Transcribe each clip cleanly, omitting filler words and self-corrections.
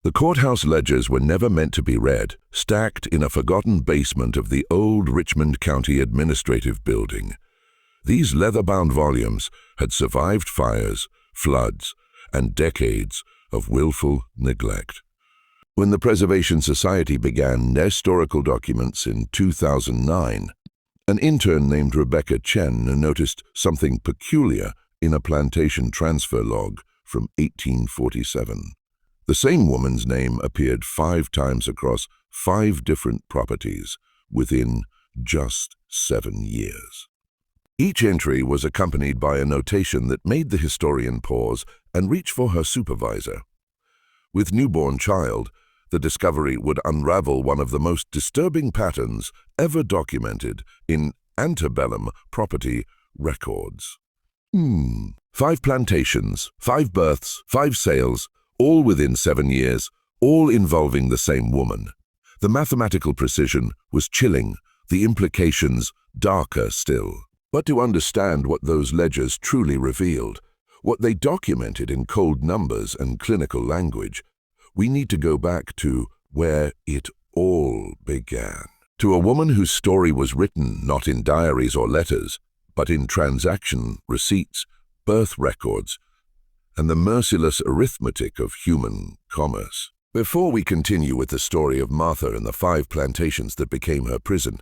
The courthouse ledgers were never meant to be read, stacked in a forgotten basement of the old Richmond County Administrative Building. These leather-bound volumes had survived fires, floods, and decades of willful neglect. When the Preservation Society began their historical documents in 2009, an intern named Rebecca Chen noticed something peculiar in a plantation transfer log from 1847. The same woman's name appeared 5 times across 5 different properties within just 7 years. Each entry was accompanied by a notation that made the historian pause and reach for her supervisor. With newborn child, the discovery would unravel one of the most disturbing patterns ever documented in antebellum property records. 5 plantations, 5 births, 5 sales, all within 7 years, all involving the same woman. The mathematical precision was chilling, the implications darker still. But to understand what those ledgers truly revealed, what they documented in cold numbers and clinical language, we need to go back to where it all began. To a woman whose story was written not in diaries or letters, but in transaction receipts, birth records, and the merciless arithmetic of human commerce. Before we continue with the story of Martha and the 5 plantations that became her prison,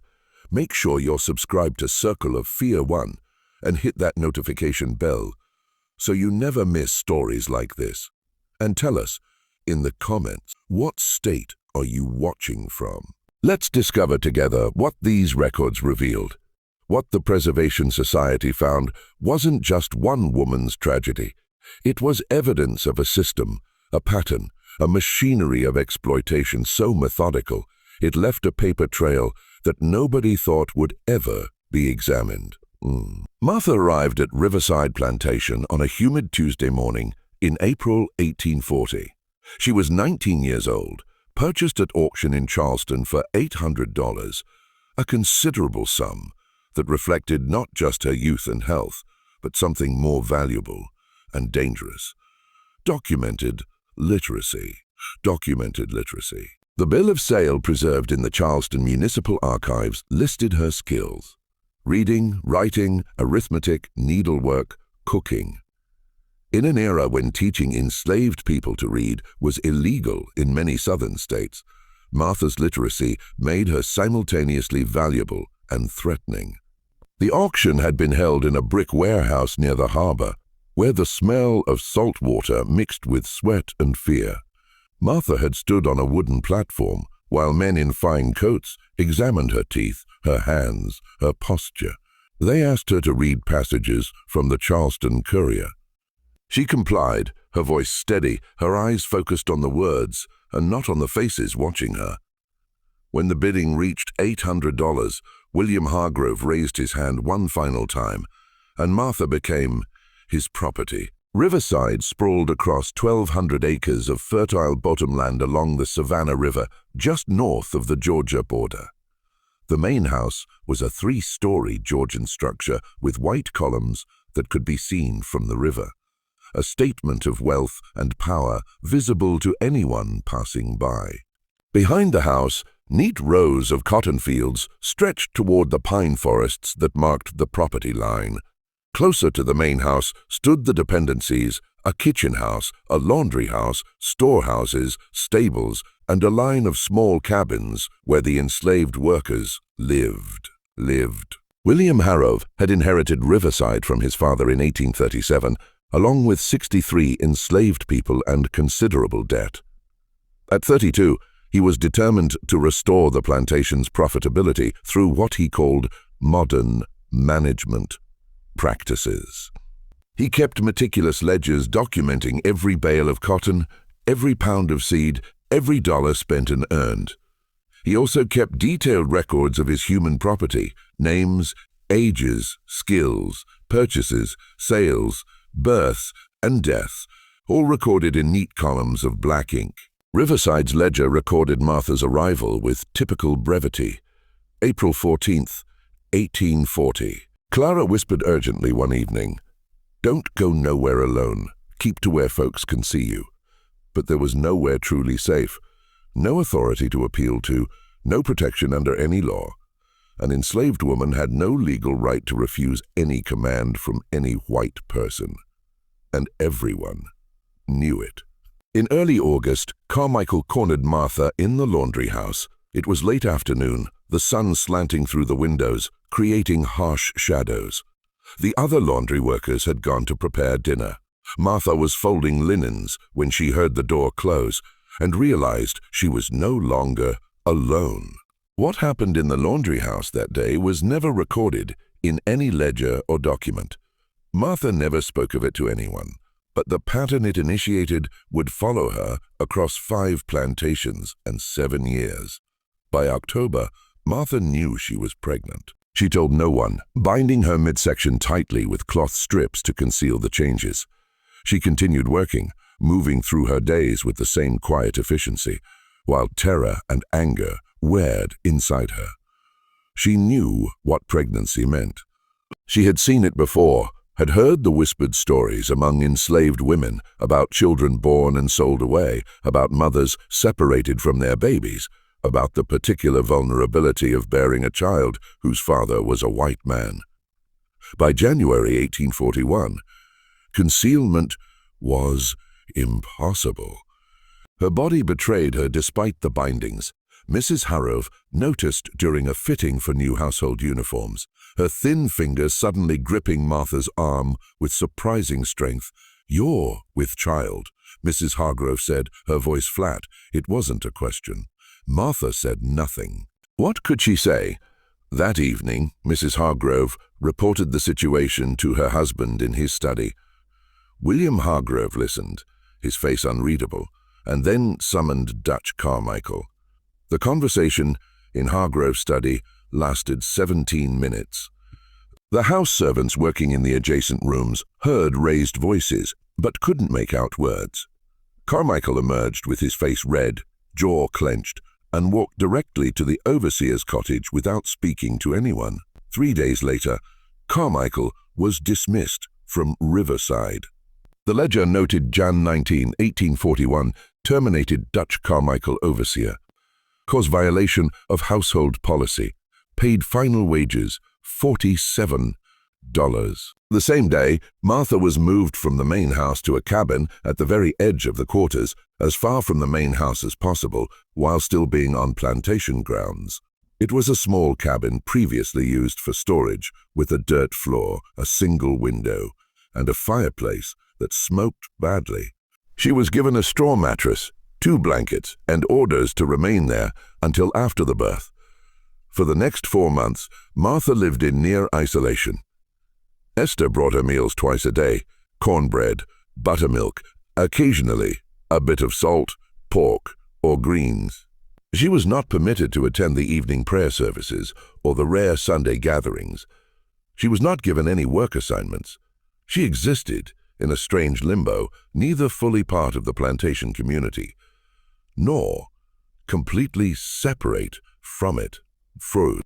make sure you're subscribed to Circle of Fear 1 and hit that notification bell so you never miss stories like this. And tell us in the comments, what state are you watching from? Let's discover together what these records revealed. What the Preservation Society found wasn't just one woman's tragedy. It was evidence of a system, a pattern, a machinery of exploitation so methodical it left a paper trail that nobody thought would ever be examined. Martha arrived at Riverside Plantation on a humid Tuesday morning in April 1840. She was 19 years old, purchased at auction in Charleston for $800, a considerable sum that reflected not just her youth and health, but something more valuable and dangerous. Documented literacy. The bill of sale preserved in the Charleston Municipal Archives listed her skills: reading, writing, arithmetic, needlework, cooking. In an era when teaching enslaved people to read was illegal in many southern states, Martha's literacy made her simultaneously valuable and threatening. The auction had been held in a brick warehouse near the harbor, where the smell of salt water mixed with sweat and fear. Martha had stood on a wooden platform while men in fine coats examined her teeth, her hands, her posture. They asked her to read passages from the Charleston Courier. She complied, her voice steady, her eyes focused on the words and not on the faces watching her. When the bidding reached $800, William Hargrove raised his hand one final time, and Martha became his property. Riverside sprawled across 1,200 acres of fertile bottomland along the Savannah River, just north of the Georgia border. The main house was a 3-story Georgian structure with white columns that could be seen from the river, a statement of wealth and power visible to anyone passing by. Behind the house, neat rows of cotton fields stretched toward the pine forests that marked the property line. Closer to the main house stood the dependencies, a kitchen house, a laundry house, storehouses, stables, and a line of small cabins where the enslaved workers lived. William Harrowing had inherited Riverside from his father in 1837, along with 63 enslaved people and considerable debt. At 32, he was determined to restore the plantation's profitability through what he called modern management practices. He kept meticulous ledgers documenting every bale of cotton, every pound of seed, every dollar spent and earned. He also kept detailed records of his human property, names, ages, skills, purchases, sales, births, and deaths, all recorded in neat columns of black ink. Riverside's ledger recorded Martha's arrival with typical brevity. April 14th, 1840. Clara whispered urgently one evening, "Don't go nowhere alone. Keep to where folks can see you." but there was nowhere truly safe. No authority to appeal to, no protection under any law. An enslaved woman had no legal right to refuse any command from any white person. And everyone knew it. In early August, Carmichael cornered Martha in the laundry house. It was late afternoon, the sun slanting through the windows, creating harsh shadows. The other laundry workers had gone to prepare dinner. Martha was folding linens when she heard the door close and realized she was no longer alone. What happened in the laundry house that day was never recorded in any ledger or document. Martha never spoke of it to anyone, but the pattern it initiated would follow her across 5 plantations and 7 years. By October, Martha knew she was pregnant. She told no one, binding her midsection tightly with cloth strips to conceal the changes. She continued working, moving through her days with the same quiet efficiency, while terror and anger welled inside her. She knew what pregnancy meant. She had seen it before, had heard the whispered stories among enslaved women about children born and sold away, about mothers separated from their babies, about the particular vulnerability of bearing a child whose father was a white man. By January 1841, concealment was impossible. Her body betrayed her despite the bindings. Mrs. Harrowing noticed during a fitting for new household uniforms, her thin fingers suddenly gripping Martha's arm with surprising strength. "You're with child," Mrs. Hargrove said, her voice flat. It wasn't a question. Martha said nothing. What could she say? That evening, Mrs. Hargrove reported the situation to her husband in his study. William Hargrove listened, his face unreadable, and then summoned Dutch Carmichael. The conversation in Hargrove's study lasted 17 minutes. The house servants working in the adjacent rooms heard raised voices, but couldn't make out words. Carmichael emerged with his face red, jaw clenched, and walked directly to the overseer's cottage without speaking to anyone. 3 days later, Carmichael was dismissed from Riverside. The ledger noted Jan 19, 1841, terminated Dutch Carmichael overseer. Cause violation of household policy. Paid final wages, $47. The same day, Martha was moved from the main house to a cabin at the very edge of the quarters, as far from the main house as possible, while still being on plantation grounds. It was a small cabin previously used for storage, with a dirt floor, a single window, and a fireplace that smoked badly. She was given a straw mattress, 2 blankets, and orders to remain there until after the birth. For the next 4 months, Martha lived in near isolation. Esther brought her meals twice a day, cornbread, buttermilk, occasionally a bit of salt, pork, or greens. She was not permitted to attend the evening prayer services or the rare Sunday gatherings. She was not given any work assignments. She existed in a strange limbo, neither fully part of the plantation community, nor completely separate from it.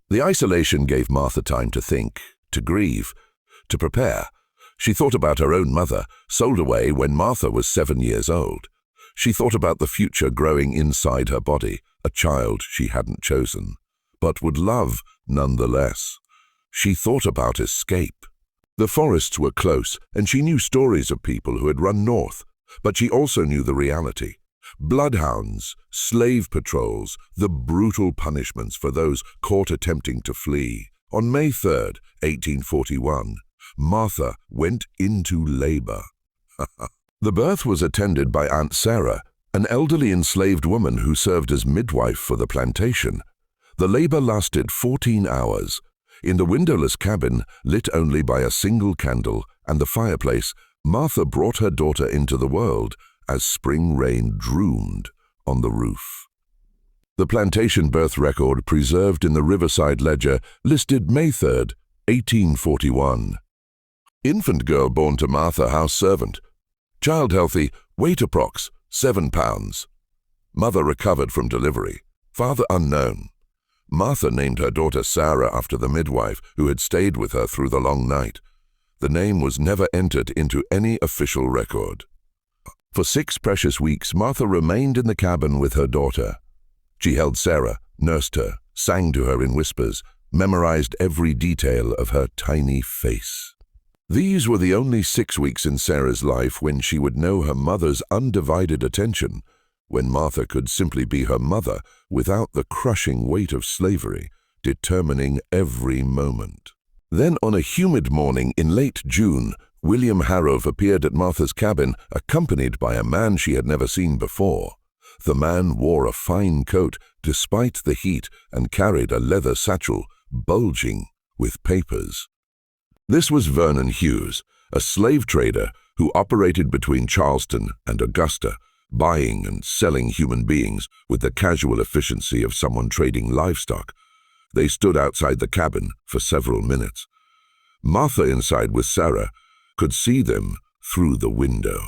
The isolation gave Martha time to think, to grieve, to prepare. She thought about her own mother, sold away when Martha was 7 years old. She thought about the future growing inside her body, a child she hadn't chosen, but would love nonetheless. She thought about escape. The forests were close, and she knew stories of people who had run north, but she also knew the reality. Bloodhounds, slave patrols, the brutal punishments for those caught attempting to flee. On May 3rd, 1841, Martha went into labor. The birth was attended by Aunt Sarah, an elderly enslaved woman who served as midwife for the plantation. The labor lasted 14 hours. In the windowless cabin, lit only by a single candle and the fireplace, Martha brought her daughter into the world as spring rain drooned on the roof. The plantation birth record preserved in the Riverside Ledger listed May 3rd, 1841. Infant girl born to Martha, house servant. Child healthy, weight approx. 7 pounds. Mother recovered from delivery. Father unknown. Martha named her daughter Sarah after the midwife who had stayed with her through the long night. The name was never entered into any official record. For 6 precious weeks, Martha remained in the cabin with her daughter. She held Sarah, nursed her, sang to her in whispers, memorized every detail of her tiny face. These were the only 6 weeks in Sarah's life when she would know her mother's undivided attention, when Martha could simply be her mother without the crushing weight of slavery, determining every moment. Then on a humid morning in late June, William Harrow appeared at Martha's cabin, accompanied by a man she had never seen before. The man wore a fine coat despite the heat and carried a leather satchel bulging with papers. This was Vernon Hughes, a slave trader who operated between Charleston and Augusta, buying and selling human beings with the casual efficiency of someone trading livestock. They stood outside the cabin for several minutes. Martha, inside with Sarah, could see them through the window.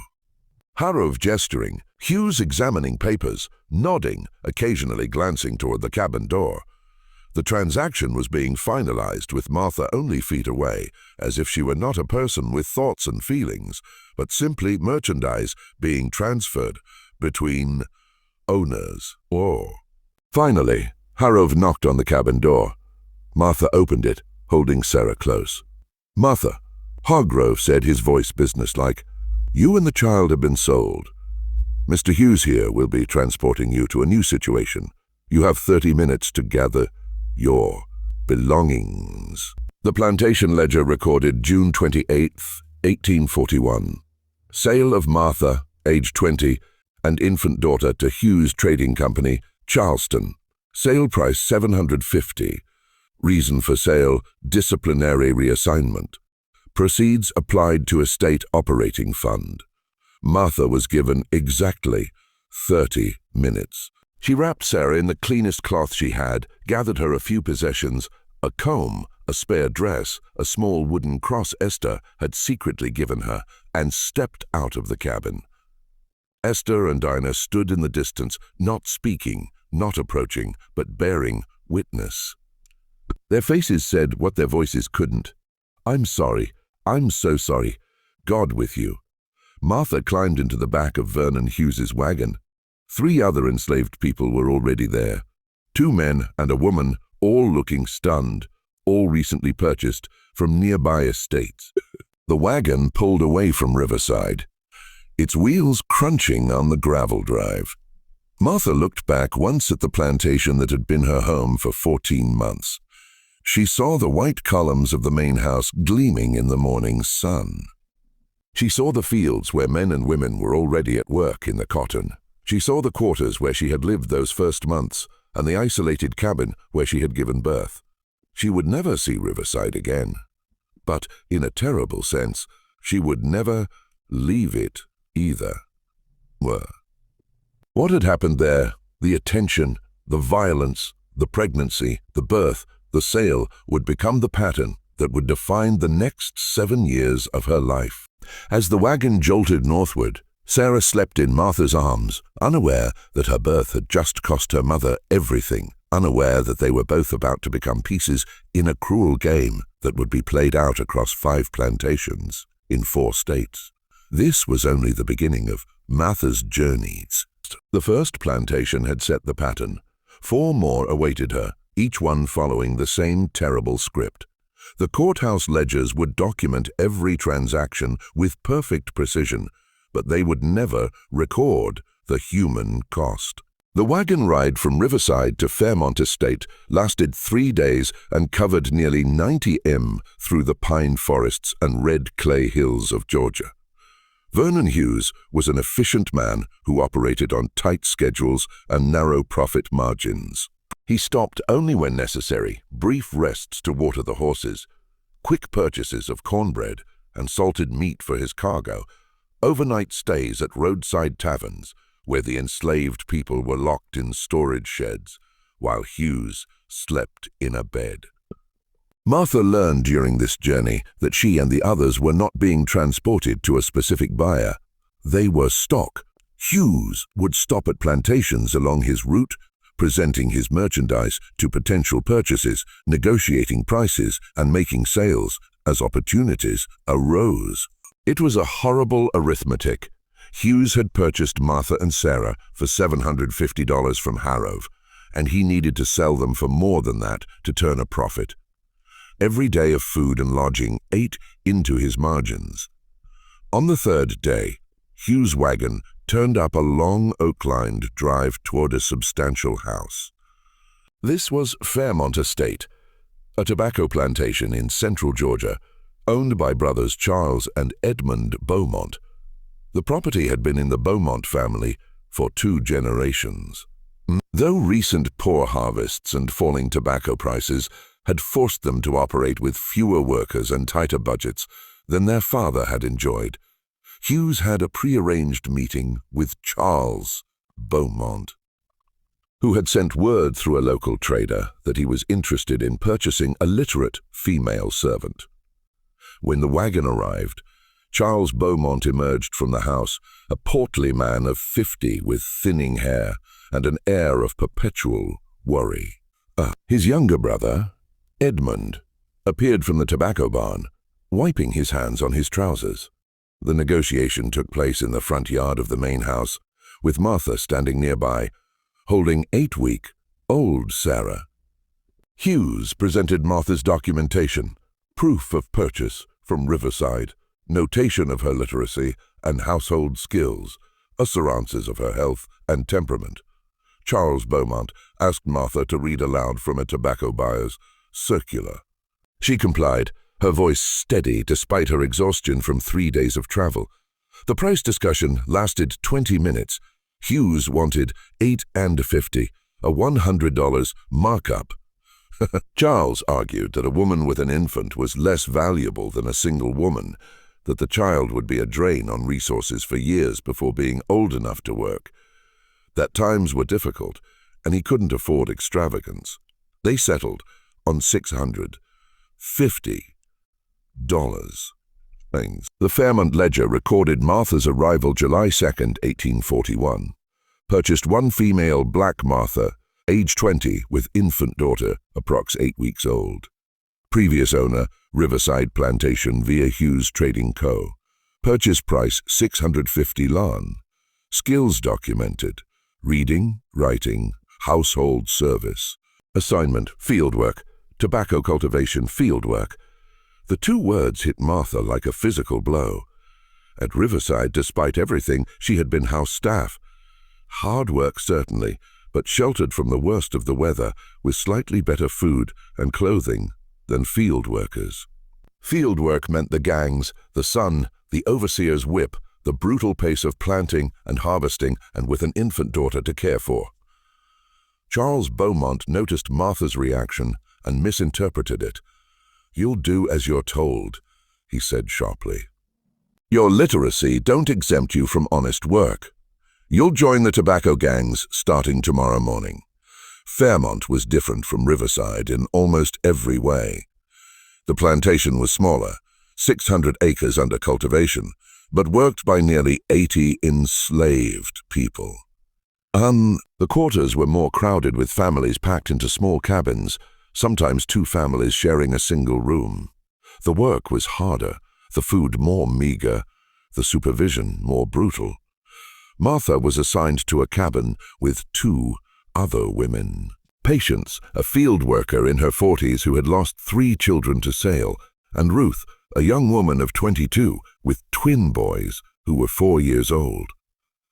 Harrow gesturing, Hughes examining papers, nodding, occasionally glancing toward the cabin door. The transaction was being finalized with Martha only feet away, as if she were not a person with thoughts and feelings, but simply merchandise being transferred between owners. Finally, Harrow knocked on the cabin door. Martha opened it, holding Sarah close. "Martha," Hargrove said, his voice businesslike, "you and the child have been sold. Mr. Hughes here will be transporting you to a new situation. You have 30 minutes to gather your belongings." The plantation ledger recorded June 28, 1841. Sale of Martha, age 20, and infant daughter to Hughes Trading Company, Charleston. Sale price $750. Reason for sale, disciplinary reassignment. Proceeds applied to estate operating fund. Martha was given exactly 30 minutes. She wrapped Sarah in the cleanest cloth she had, gathered her a few possessions, a comb, a spare dress, a small wooden cross Esther had secretly given her, and stepped out of the cabin. Esther and Dinah stood in the distance, not speaking, not approaching, but bearing witness. Their faces said what their voices couldn't. "I'm sorry. I'm so sorry. God with you." Martha climbed into the back of Vernon Hughes's wagon. 3 other enslaved people were already there. 2 men and a woman, all looking stunned, all recently purchased from nearby estates. The wagon pulled away from Riverside, its wheels crunching on the gravel drive. Martha looked back once at the plantation that had been her home for 14 months. She saw the white columns of the main house gleaming in the morning sun. She saw the fields where men and women were already at work in the cotton. She saw the quarters where she had lived those first months and the isolated cabin where she had given birth. She would never see Riverside again. But, in a terrible sense, she would never leave it either. What had happened there, the attention, the violence, the pregnancy, the birth, the sale, would become the pattern that would define the next 7 years of her life. As the wagon jolted northward, Sarah slept in Martha's arms, unaware that her birth had just cost her mother everything, unaware that they were both about to become pieces in a cruel game that would be played out across 5 plantations in 4 states. This was only the beginning of Martha's journeys. The first plantation had set the pattern. 4 more awaited her, each one following the same terrible script. The courthouse ledgers would document every transaction with perfect precision, but they would never record the human cost. The wagon ride from Riverside to Fairmont Estate lasted 3 days and covered nearly 90 m through the pine forests and red clay hills of Georgia. Vernon Hughes was an efficient man who operated on tight schedules and narrow profit margins. He stopped only when necessary, brief rests to water the horses, quick purchases of cornbread and salted meat for his cargo, overnight stays at roadside taverns where the enslaved people were locked in storage sheds, while Hughes slept in a bed. Martha learned during this journey that she and the others were not being transported to a specific buyer. They were stock. Hughes would stop at plantations along his route, presenting his merchandise to potential purchasers, negotiating prices, and making sales as opportunities arose. It was a horrible arithmetic. Hughes had purchased Martha and Sarah for $750 from Harrow, and he needed to sell them for more than that to turn a profit. Every day of food and lodging ate into his margins. On the third day, Hughes' wagon turned up a long oak-lined drive toward a substantial house. This was Fairmont Estate, a tobacco plantation in central Georgia, owned by brothers Charles and Edmund Beaumont. The property had been in the Beaumont family for 2 generations. Though recent poor harvests and falling tobacco prices had forced them to operate with fewer workers and tighter budgets than their father had enjoyed, Hughes had a prearranged meeting with Charles Beaumont, who had sent word through a local trader that he was interested in purchasing a literate female servant. When the wagon arrived, Charles Beaumont emerged from the house, a portly man of 50 with thinning hair and an air of perpetual worry. His younger brother, Edmund, appeared from the tobacco barn, wiping his hands on his trousers. The negotiation took place in the front yard of the main house, with Martha standing nearby, holding 8-week-old Sarah. Hughes presented Martha's documentation, proof of purchase from Riverside, notation of her literacy and household skills, assurances of her health and temperament. Charles Beaumont asked Martha to read aloud from a tobacco buyer's circular. She complied, her voice steady despite her exhaustion from 3 days of travel. The price discussion lasted 20 minutes. Hughes wanted $8.50, a $100 markup. Charles argued that a woman with an infant was less valuable than a single woman, that the child would be a drain on resources for years before being old enough to work, that times were difficult, and he couldn't afford extravagance. They settled on $650. The Fairmont Ledger recorded Martha's arrival July 2, 1841. Purchased 1 female black Martha, age 20, with infant daughter, approx 8 weeks old. Previous owner, Riverside Plantation via Hughes Trading Co. Purchase price $650. Skills documented: reading, writing, household service. Assignment: fieldwork, tobacco cultivation fieldwork. The 2 words hit Martha like a physical blow. At Riverside, despite everything, she had been house staff. Hard work certainly, but sheltered from the worst of the weather, with slightly better food and clothing than field workers. Field work meant the gangs, the sun, the overseer's whip, the brutal pace of planting and harvesting, and with an infant daughter to care for. Charles Beaumont noticed Martha's reaction and misinterpreted it. "You'll do as you're told," he said sharply. "Your literacy don't exempt you from honest work. You'll join the tobacco gangs starting tomorrow morning." Fairmont was different from Riverside in almost every way. The plantation was smaller, 600 acres under cultivation, but worked by nearly 80 enslaved people. The quarters were more crowded, with families packed into small cabins, sometimes 2 families sharing a single room. The work was harder, the food more meager, the supervision more brutal. Martha was assigned to a cabin with 2 other women. Patience, a field worker in her 40s who had lost 3 children to sale, and Ruth, a young woman of 22 with twin boys who were 4 years old.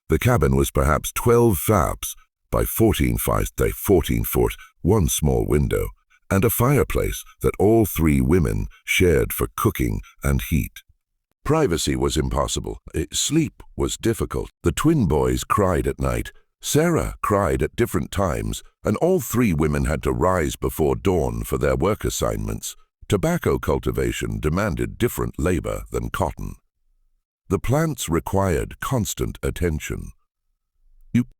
The cabin was perhaps 12 faps by 14 foot, 1 small window, and a fireplace that all 3 women shared for cooking and heat. Privacy was impossible. Sleep was difficult. The twin boys cried at night. Sarah cried at different times, and all 3 women had to rise before dawn for their work assignments. Tobacco cultivation demanded different labor than cotton. The plants required constant attention.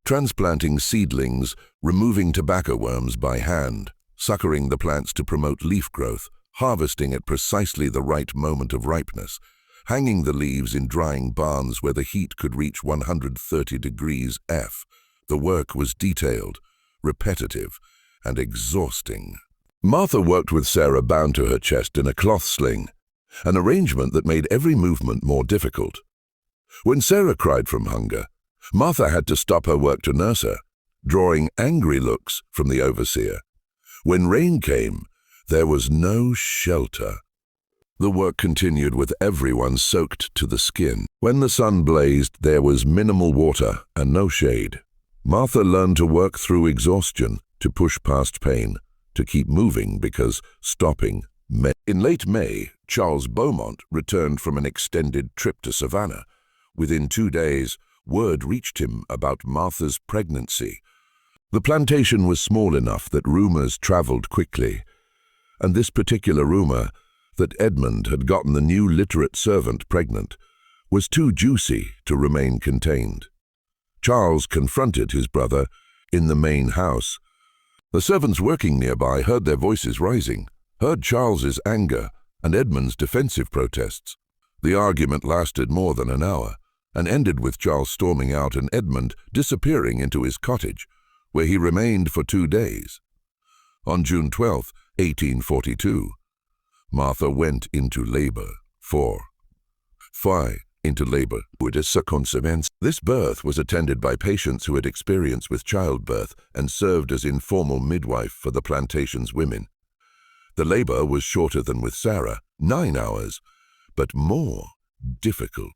Transplanting seedlings, removing tobacco worms by hand, suckering the plants to promote leaf growth, harvesting at precisely the right moment of ripeness, hanging the leaves in drying barns where the heat could reach 130 degrees F. The work was detailed, repetitive, and exhausting. Martha worked with Sarah bound to her chest in a cloth sling, an arrangement that made every movement more difficult. When Sarah cried from hunger, Martha had to stop her work to nurse her, drawing angry looks from the overseer. When rain came, there was no shelter. The work continued with everyone soaked to the skin. When the sun blazed, there was minimal water and no shade. Martha learned to work through exhaustion, to push past pain, to keep moving because stopping meant. In late May, Charles Beaumont returned from an extended trip to Savannah. Within 2 days, word reached him about Martha's pregnancy. The plantation was small enough that rumors traveled quickly, and this particular rumor, that Edmund had gotten the new literate servant pregnant, was too juicy to remain contained. Charles confronted his brother in the main house. The servants working nearby heard their voices rising, heard Charles's anger and Edmund's defensive protests. The argument lasted more than an hour and ended with Charles storming out and Edmund disappearing into his cottage, where he remained for 2 days. On June 12, 1842, Martha went into labor. Into labor with a circumference. This birth was attended by patients who had experience with childbirth and served as informal midwife for the plantation's women. The labor was shorter than with Sarah, 9 hours, but more difficult.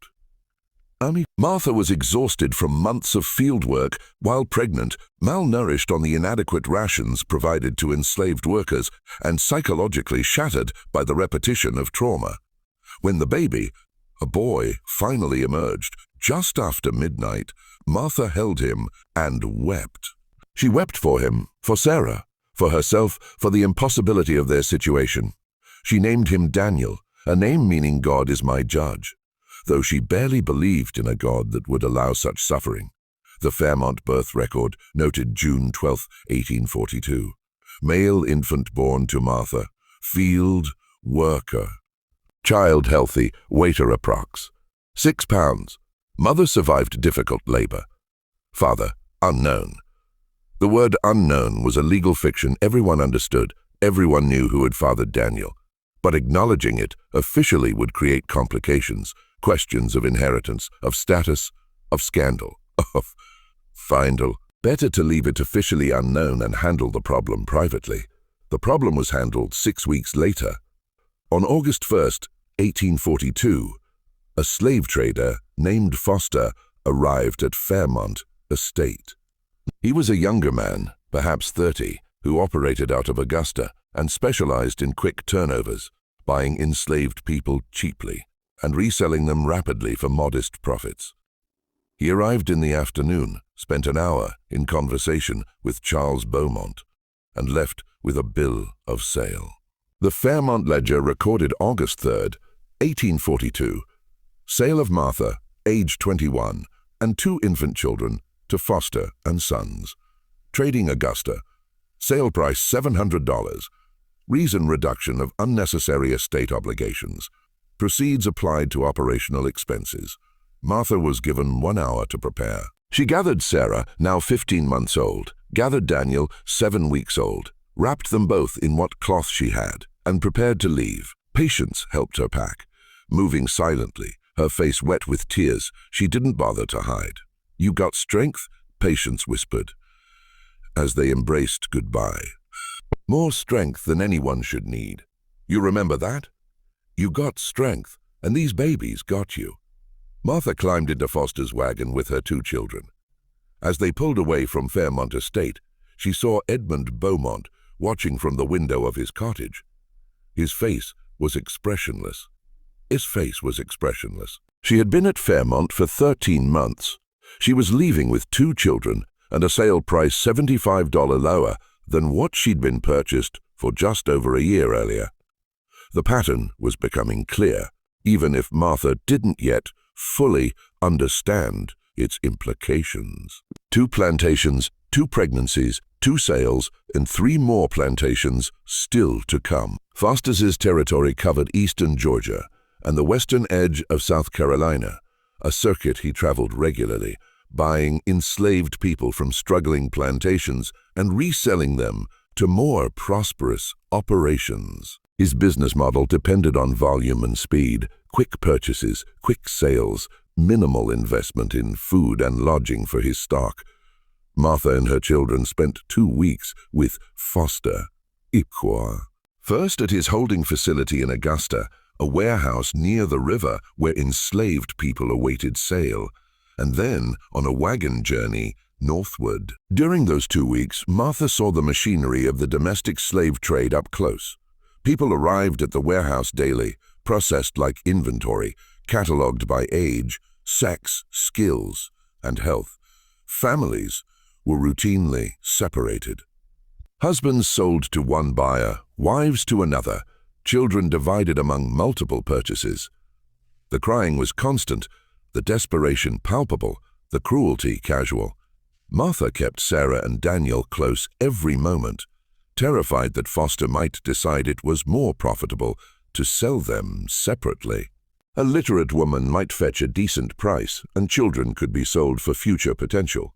Martha was exhausted from months of field work while pregnant, malnourished on the inadequate rations provided to enslaved workers, and psychologically shattered by the repetition of trauma. When the baby, a boy, finally emerged, just after midnight, Martha held him and wept. She wept for him, for Sarah, for herself, for the impossibility of their situation. She named him Daniel, a name meaning God is my judge, though she barely believed in a God that would allow such suffering. The Fairmont birth record noted June 12, 1842. Male infant born to Martha, field worker. Child healthy, waiter approx. 6 pounds. Mother survived difficult labor. Father, unknown. The word unknown was a legal fiction everyone understood, everyone knew who had fathered Daniel. But acknowledging it officially would create complications, questions of inheritance, of status, of scandal, of findal. Better to leave it officially unknown and handle the problem privately. The problem was handled 6 weeks later. On August 1st, 1842, a slave trader named Foster arrived at Fairmont Estate. He was a younger man, perhaps 30, who operated out of Augusta and specialized in quick turnovers, buying enslaved people cheaply and reselling them rapidly for modest profits. He arrived in the afternoon, spent an hour in conversation with Charles Beaumont, and left with a bill of sale. The Fairmont Ledger recorded August 3rd, 1842, sale of Martha, age 21, and 2 infant children to Foster and Sons. Trading Augusta, sale price $700, reason reduction of unnecessary estate obligations. Proceeds applied to operational expenses. Martha was given 1 hour to prepare. She gathered Sarah, now 15 months old, gathered Daniel, 7 weeks old, wrapped them both in what cloth she had, and prepared to leave. Patience helped her pack. Moving silently, her face wet with tears, she didn't bother to hide. "You got strength?" Patience whispered, as they embraced goodbye. "More strength than anyone should need. You remember that? You got strength, and these babies got you." Martha climbed into Foster's wagon with her 2 children. As they pulled away from Fairmont Estate, she saw Edmund Beaumont watching from the window of his cottage. His face was expressionless. She had been at Fairmont for 13 months. She was leaving with 2 children and a sale price $75 lower than what she'd been purchased for just over a year earlier. The pattern was becoming clear, even if Martha didn't yet fully understand its implications. 2 plantations, 2 pregnancies, 2 sales, and 3 more plantations still to come. Foster's territory covered eastern Georgia and the western edge of South Carolina, a circuit he traveled regularly, buying enslaved people from struggling plantations and reselling them to more prosperous operations. His business model depended on volume and speed, quick purchases, quick sales, minimal investment in food and lodging for his stock. Martha and her children spent 2 weeks with Foster Iqua. First at his holding facility in Augusta, a warehouse near the river where enslaved people awaited sale, and then on a wagon journey northward. During those 2 weeks, Martha saw the machinery of the domestic slave trade up close. People arrived at the warehouse daily, processed like inventory, catalogued by age, sex, skills, and health. Families were routinely separated. Husbands sold to one buyer, wives to another, children divided among multiple purchases. The crying was constant, the desperation palpable, the cruelty casual. Martha kept Sarah and Daniel close every moment, terrified that Foster might decide it was more profitable to sell them separately. A literate woman might fetch a decent price, and children could be sold for future potential.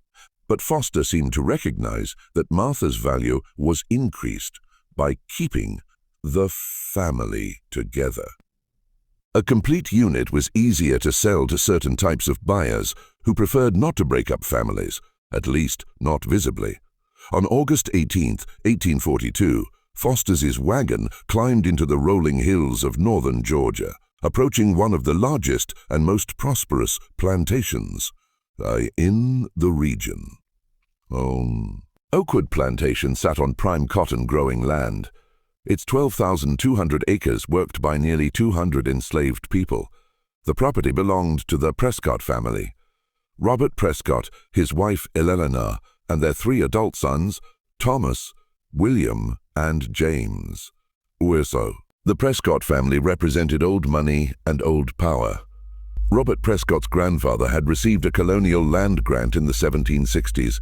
But Foster seemed to recognize that Martha's value was increased by keeping the family together. A complete unit was easier to sell to certain types of buyers who preferred not to break up families, at least not visibly. On August 18, 1842, Foster's wagon climbed into the rolling hills of northern Georgia, approaching one of the largest and most prosperous plantations in the region. Oakwood Plantation sat on prime cotton-growing land. Its 12,200 acres worked by nearly 200 enslaved people. The property belonged to the Prescott family. Robert Prescott, his wife Eleanor, and their 3 adult sons, Thomas, William, and James. The Prescott family represented old money and old power. Robert Prescott's grandfather had received a colonial land grant in the 1760s,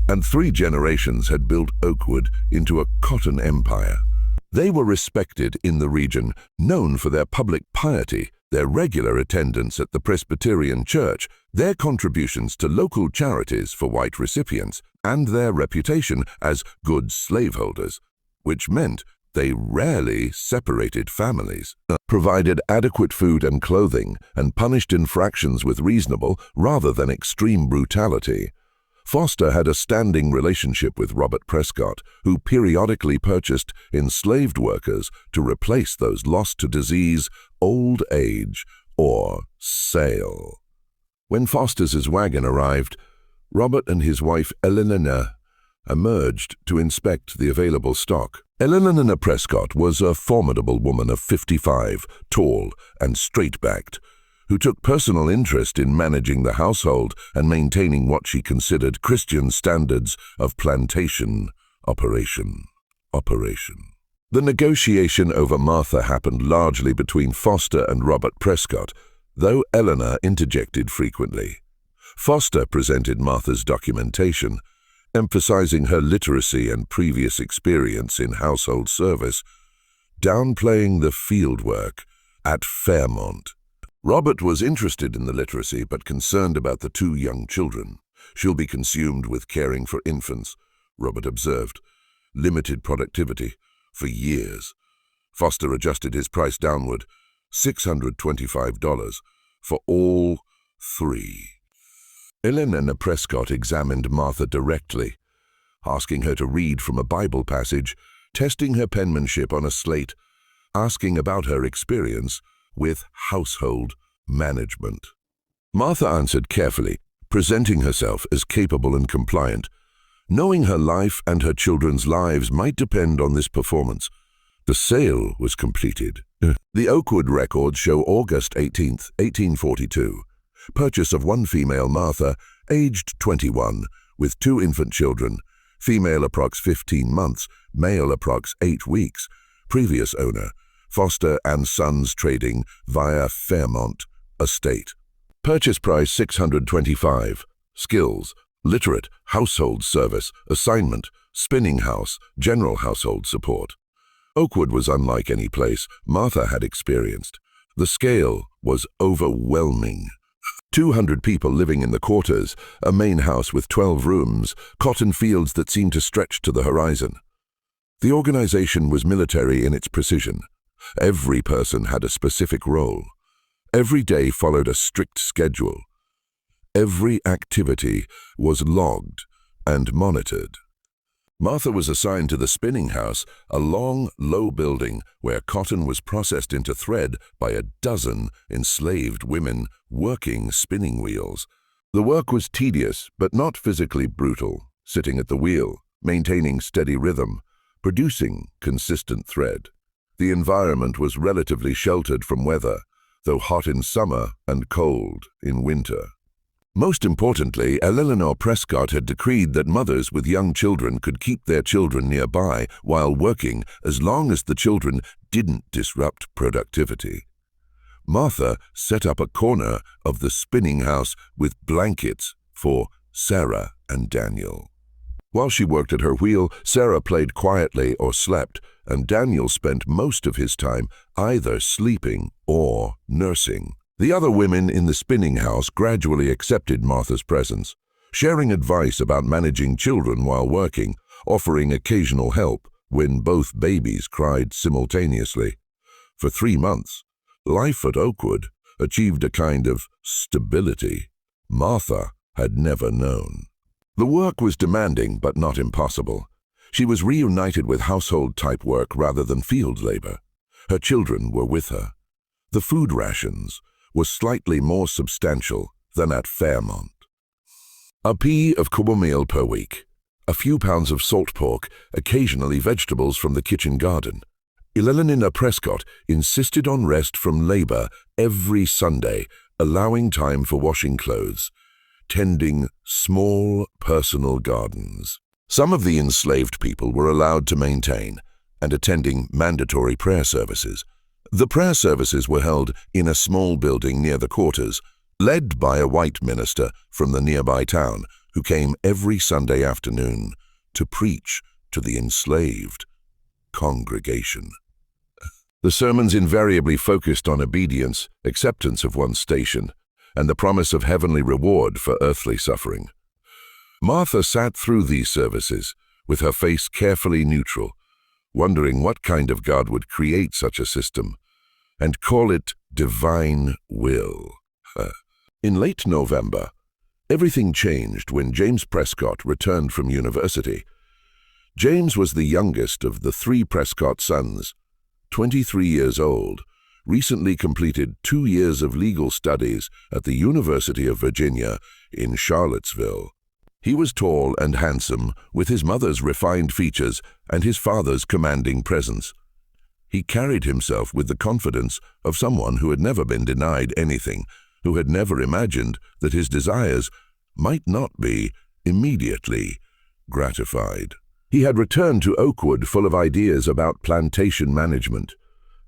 and 3 generations had built Oakwood into a cotton empire. They were respected in the region, known for their public piety, their regular attendance at the Presbyterian Church, their contributions to local charities for white recipients, and their reputation as good slaveholders, which meant they rarely separated families, provided adequate food and clothing, and punished infractions with reasonable rather than extreme brutality. Foster had a standing relationship with Robert Prescott, who periodically purchased enslaved workers to replace those lost to disease, old age, or sale. When Foster's wagon arrived, Robert and his wife Eleanor emerged to inspect the available stock. Eleanor Prescott was a formidable woman of 55, tall and straight-backed, who took personal interest in managing the household and maintaining what she considered Christian standards of plantation operation. The negotiation over Martha happened largely between Foster and Robert Prescott, though Eleanor interjected frequently. Foster presented Martha's documentation, emphasizing her literacy and previous experience in household service, downplaying the fieldwork at Fairmont. Robert was interested in the literacy but concerned about the 2 young children. "She'll be consumed with caring for infants," Robert observed. "Limited productivity for years." Foster adjusted his price downward, $625 for all 3. Eleanor Prescott examined Martha directly, asking her to read from a Bible passage, testing her penmanship on a slate, asking about her experience with household management. Martha answered carefully, presenting herself as capable and compliant. Knowing her life and her children's lives might depend on this performance. The sale was completed. The Oakwood records show August 18, 1842. Purchase of 1 female Martha, aged 21, with 2 infant children, female approx 15 months, male approx 8 weeks. Previous owner, Foster and Sons Trading via Fairmont Estate. Purchase price $625. Skills: literate, household service, assignment, spinning house, general household support. Oakwood was unlike any place Martha had experienced. The scale was overwhelming. 200 people living in the quarters, a main house with 12 rooms, cotton fields that seemed to stretch to the horizon. The organization was military in its precision. Every person had a specific role. Every day followed a strict schedule. Every activity was logged and monitored. Martha was assigned to the spinning house, a long, low building where cotton was processed into thread by a dozen enslaved women working spinning wheels. The work was tedious but not physically brutal, sitting at the wheel, maintaining steady rhythm, producing consistent thread. The environment was relatively sheltered from weather, though hot in summer and cold in winter. Most importantly, Eleanor Prescott had decreed that mothers with young children could keep their children nearby while working as long as the children didn't disrupt productivity. Martha set up a corner of the spinning house with blankets for Sarah and Daniel. While she worked at her wheel, Sarah played quietly or slept, and Daniel spent most of his time either sleeping or nursing. The other women in the spinning house gradually accepted Martha's presence, sharing advice about managing children while working, offering occasional help when both babies cried simultaneously. For 3 months, life at Oakwood achieved a kind of stability Martha had never known. The work was demanding but not impossible. She was reunited with household-type work rather than field labor. Her children were with her. The food rations were slightly more substantial than at Fairmont. A pea of cornmeal per week, a few pounds of salt pork, occasionally vegetables from the kitchen garden. Eleanor Prescott insisted on rest from labor every Sunday, allowing time for washing clothes, tending small personal gardens. Some of the enslaved people were allowed to maintain and attending mandatory prayer services. The prayer services were held in a small building near the quarters, led by a white minister from the nearby town who came every Sunday afternoon to preach to the enslaved congregation. The sermons invariably focused on obedience, acceptance of one's station, and the promise of heavenly reward for earthly suffering. Martha sat through these services with her face carefully neutral, wondering what kind of God would create such a system and call it divine will. In late November, everything changed when James Prescott returned from university. James was the youngest of the 3 Prescott sons, 23 years old, recently completed 2 years of legal studies at the University of Virginia in Charlottesville. He was tall and handsome, with his mother's refined features and his father's commanding presence. He carried himself with the confidence of someone who had never been denied anything, who had never imagined that his desires might not be immediately gratified. He had returned to Oakwood full of ideas about plantation management,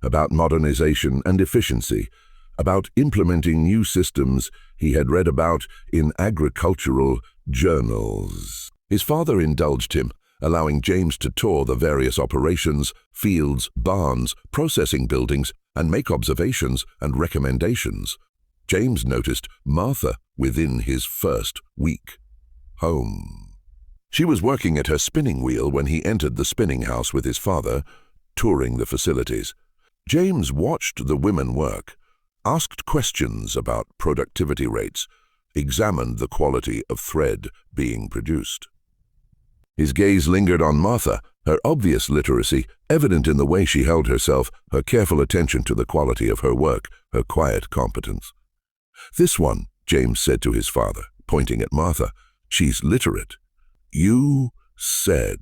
about modernization and efficiency, about implementing new systems he had read about in agricultural journals. His father indulged him, allowing James to tour the various operations, fields, barns, processing buildings, and make observations and recommendations. James noticed Martha within his first week home. She was working at her spinning wheel when he entered the spinning house with his father, touring the facilities. James watched the women work, asked questions about productivity rates, examined the quality of thread being produced. His gaze lingered on Martha, her obvious literacy evident in the way she held herself, her careful attention to the quality of her work, her quiet competence. "This one," James said to his father, pointing at Martha, "she's literate." "You said."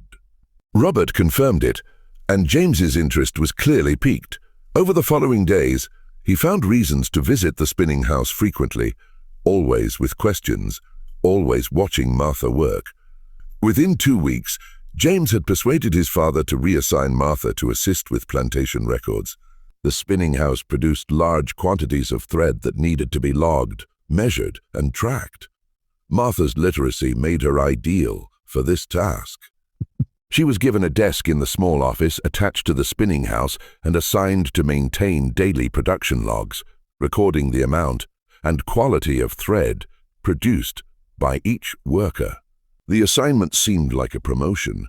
Robert confirmed it, and James's interest was clearly piqued. Over the following days, he found reasons to visit the spinning house frequently, always with questions, always watching Martha work. Within 2 weeks, James had persuaded his father to reassign Martha to assist with plantation records. The spinning house produced large quantities of thread that needed to be logged, measured, and tracked. Martha's literacy made her ideal for this task. She was given a desk in the small office attached to the spinning house and assigned to maintain daily production logs, recording the amount and quality of thread produced by each worker. The assignment seemed like a promotion,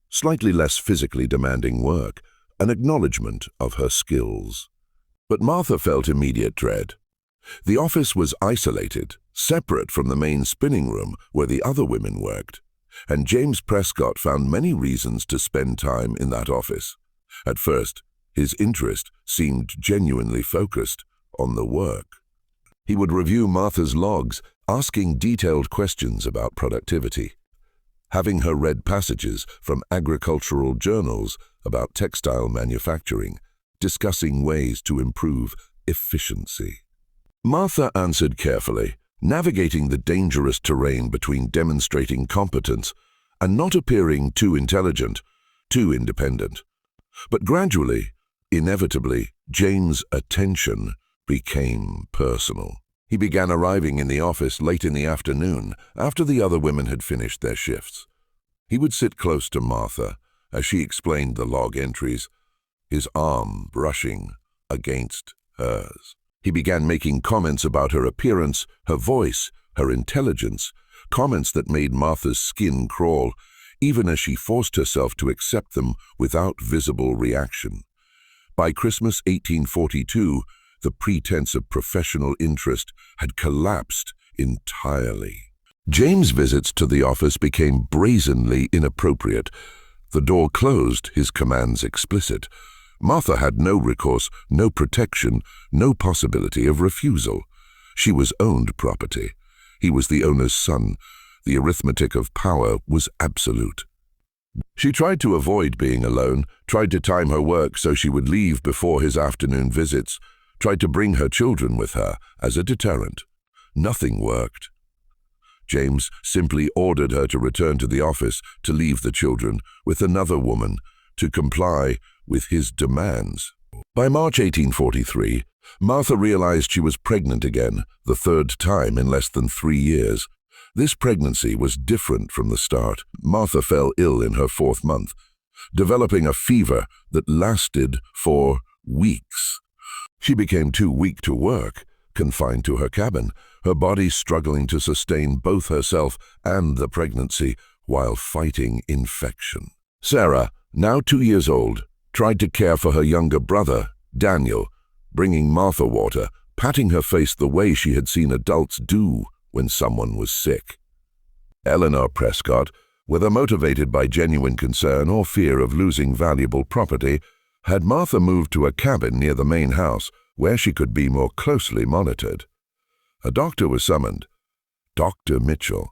slightly less physically demanding work, an acknowledgement of her skills. But Martha felt immediate dread. The office was isolated, separate from the main spinning room where the other women worked, and James Prescott found many reasons to spend time in that office. At first, his interest seemed genuinely focused on the work. He would review Martha's logs, asking detailed questions about productivity. Having her read passages from agricultural journals about textile manufacturing, discussing ways to improve efficiency. Martha answered carefully, navigating the dangerous terrain between demonstrating competence and not appearing too intelligent, too independent. But gradually, inevitably, James' attention became personal. He began arriving in the office late in the afternoon, after the other women had finished their shifts. He would sit close to Martha as she explained the log entries, his arm brushing against hers. He began making comments about her appearance, her voice, her intelligence, comments that made Martha's skin crawl, even as she forced herself to accept them without visible reaction. By Christmas 1842, the pretense of professional interest had collapsed entirely. James' visits to the office became brazenly inappropriate. The door closed, his commands explicit. Martha had no recourse, no protection, no possibility of refusal. She was owned property. He was the owner's son. The arithmetic of power was absolute. She tried to avoid being alone, tried to time her work so she would leave before his afternoon visits, tried to bring her children with her as a deterrent. Nothing worked. James simply ordered her to return to the office, to leave the children with another woman, to comply with his demands. By March 1843, Martha realized she was pregnant again, the third time in less than 3 years. This pregnancy was different from the start. Martha fell ill in her 4th month, developing a fever that lasted for weeks. She became too weak to work, confined to her cabin, her body struggling to sustain both herself and the pregnancy while fighting infection. Sarah, now 2 years old, tried to care for her younger brother, Daniel, bringing Martha water, patting her face the way she had seen adults do when someone was sick. Eleanor Prescott, whether motivated by genuine concern or fear of losing valuable property, had Martha moved to a cabin near the main house where she could be more closely monitored. A doctor was summoned, Dr. Mitchell,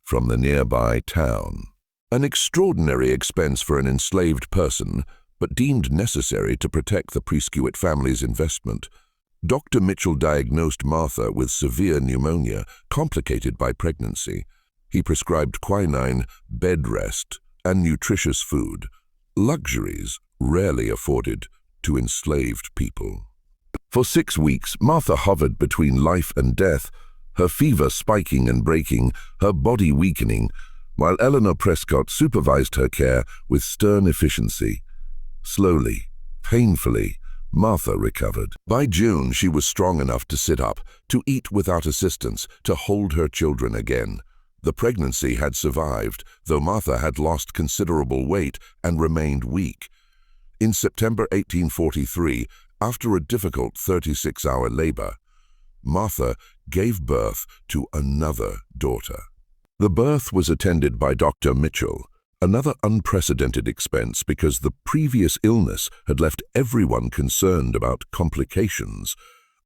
from the nearby town. An extraordinary expense for an enslaved person, but deemed necessary to protect the Prescott family's investment. Dr. Mitchell diagnosed Martha with severe pneumonia complicated by pregnancy. He prescribed quinine, bed rest, and nutritious food, luxuries rarely afforded to enslaved people. For 6 weeks, Martha hovered between life and death, her fever spiking and breaking, her body weakening, while Eleanor Prescott supervised her care with stern efficiency. Slowly, painfully, Martha recovered. By June, she was strong enough to sit up, to eat without assistance, to hold her children again. The pregnancy had survived, though Martha had lost considerable weight and remained weak. In September 1843, after a difficult 36-hour labor, Martha gave birth to another daughter. The birth was attended by Dr. Mitchell, another unprecedented expense because the previous illness had left everyone concerned about complications.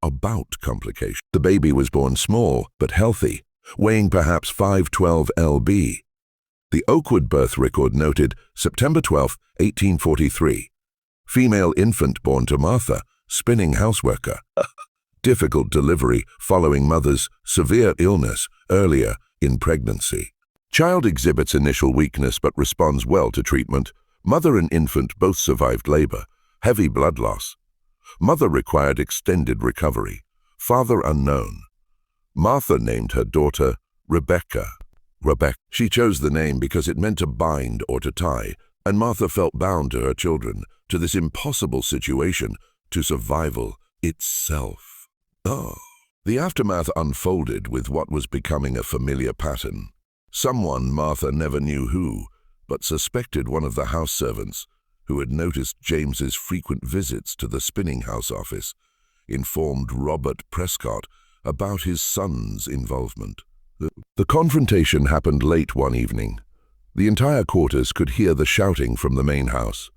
The baby was born small but healthy, weighing perhaps 512 lb. The Oakwood birth record noted September 12, 1843. Female infant born to Martha, spinning houseworker. Difficult delivery following mother's severe illness earlier in pregnancy. Child exhibits initial weakness but responds well to treatment. Mother and infant both survived labor. Heavy blood loss. Mother required extended recovery. Father unknown. Martha named her daughter Rebecca. She chose the name because it meant to bind or to tie, and Martha felt bound to her children, to this impossible situation, to survival itself. The aftermath unfolded with what was becoming a familiar pattern. Someone, Martha never knew who, but suspected one of the house servants, who had noticed James's frequent visits to the spinning house office, informed Robert Prescott about his son's involvement. The confrontation happened late one evening. The entire quarters could hear the shouting from the main house.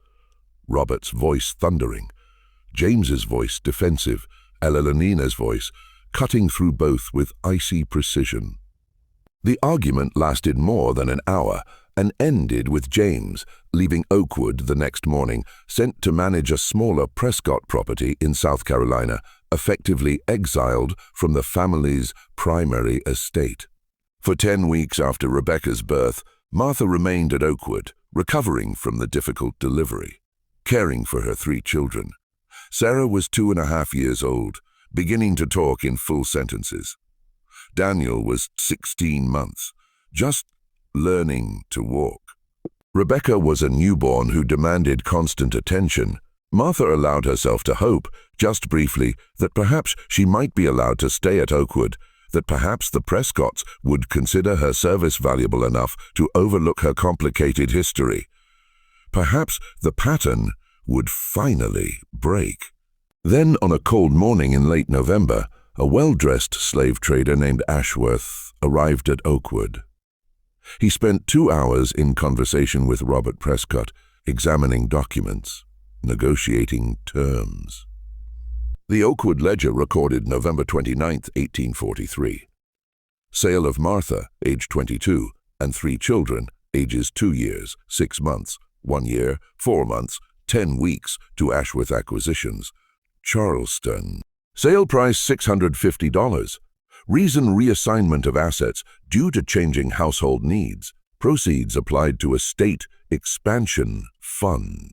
Robert's voice thundering, James's voice defensive, Elenina's voice cutting through both with icy precision. The argument lasted more than an hour and ended with James leaving Oakwood the next morning, sent to manage a smaller Prescott property in South Carolina, effectively exiled from the family's primary estate. For 10 weeks after Rebecca's birth, Martha remained at Oakwood, recovering from the difficult delivery, caring for her 3 children. Sarah was 2.5 years old, beginning to talk in full sentences. Daniel was 16 months, just learning to walk. Rebecca was a newborn who demanded constant attention. Martha allowed herself to hope, just briefly, that perhaps she might be allowed to stay at Oakwood, that perhaps the Prescotts would consider her service valuable enough to overlook her complicated history. Perhaps the pattern would finally break. Then, on a cold morning in late November, a well-dressed slave trader named Ashworth arrived at Oakwood. He spent 2 hours in conversation with Robert Prescott, examining documents, negotiating terms. The Oakwood Ledger recorded November 29, 1843. Sale of Martha, age 22, and 3 children, ages 2 years, 6 months, 1 year, 4 months, 10 weeks to Ashworth Acquisitions, Charleston. Sale price $650. Reason reassignment of assets due to changing household needs. Proceeds applied to estate expansion fund.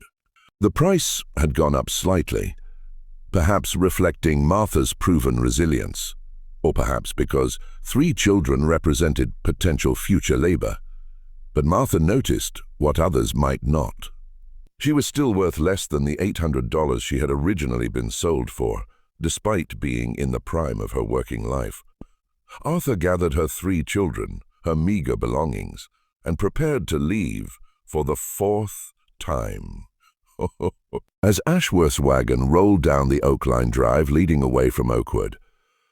The price had gone up slightly, perhaps reflecting Martha's proven resilience, or perhaps because 3 children represented potential future labor. But Martha noticed what others might not. She was still worth less than the $800 she had originally been sold for, despite being in the prime of her working life. Arthur gathered her 3 children, her meager belongings, and prepared to leave for the 4th time. As Ashworth's wagon rolled down the Oakline Drive leading away from Oakwood,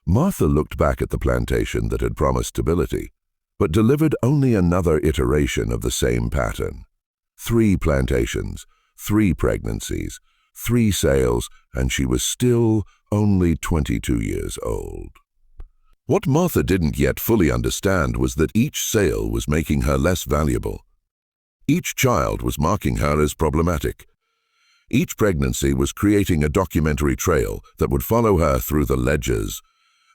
Martha looked back at the plantation that had promised stability, but delivered only another iteration of the same pattern. 3 plantations, 3 pregnancies, 3 sales, and she was still only 22 years old. What Martha didn't yet fully understand was that each sale was making her less valuable. Each child was marking her as problematic. Each pregnancy was creating a documentary trail that would follow her through the ledgers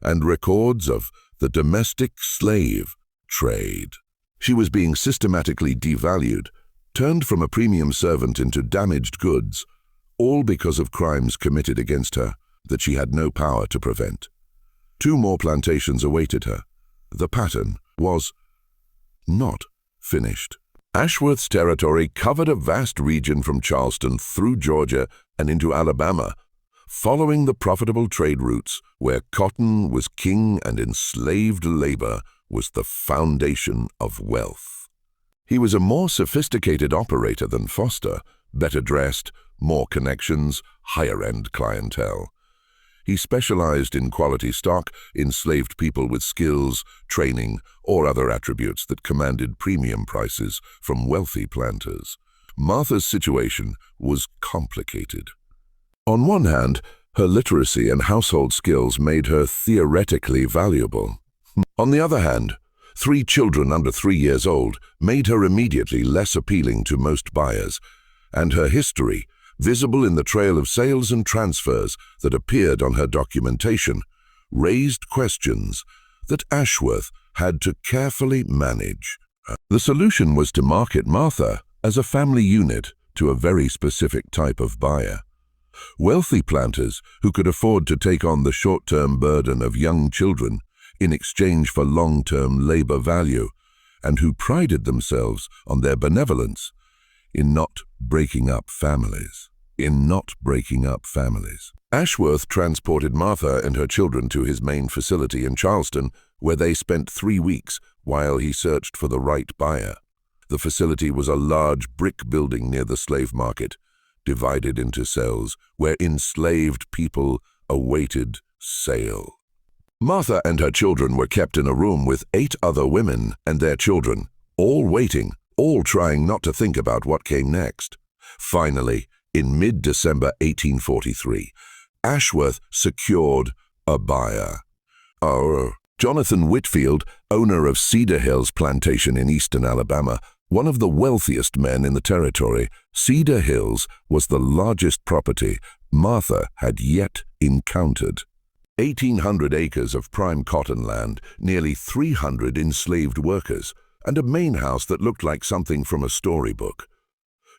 and records of the domestic slave trade. She was being systematically devalued, turned from a premium servant into damaged goods, all because of crimes committed against her that she had no power to prevent. 2 more plantations awaited her. The pattern was not finished. Ashworth's territory covered a vast region from Charleston through Georgia and into Alabama, following the profitable trade routes where cotton was king and enslaved labor was the foundation of wealth. He was a more sophisticated operator than Foster, better dressed, more connections, higher-end clientele. He specialized in quality stock, enslaved people with skills, training, or other attributes that commanded premium prices from wealthy planters. Martha's situation was complicated. On one hand, her literacy and household skills made her theoretically valuable. On the other hand, 3 children under 3 years old made her immediately less appealing to most buyers, and her history, visible in the trail of sales and transfers that appeared on her documentation, raised questions that Ashworth had to carefully manage. The solution was to market Martha as a family unit to a very specific type of buyer. Wealthy planters who could afford to take on the short-term burden of young children in exchange for long-term labor value, and who prided themselves on their benevolence in not breaking up families. Ashworth transported Martha and her children to his main facility in Charleston, where they spent 3 weeks while he searched for the right buyer. The facility was a large brick building near the slave market, divided into cells where enslaved people awaited sale. Martha and her children were kept in a room with 8 other women and their children, all waiting, all trying not to think about what came next. Finally, in mid-December 1843, Ashworth secured a buyer. Jonathan Whitfield, owner of Cedar Hills Plantation in eastern Alabama, one of the wealthiest men in the territory. Cedar Hills was the largest property Martha had yet encountered. 1,800 acres of prime cotton land, nearly 300 enslaved workers, and a main house that looked like something from a storybook.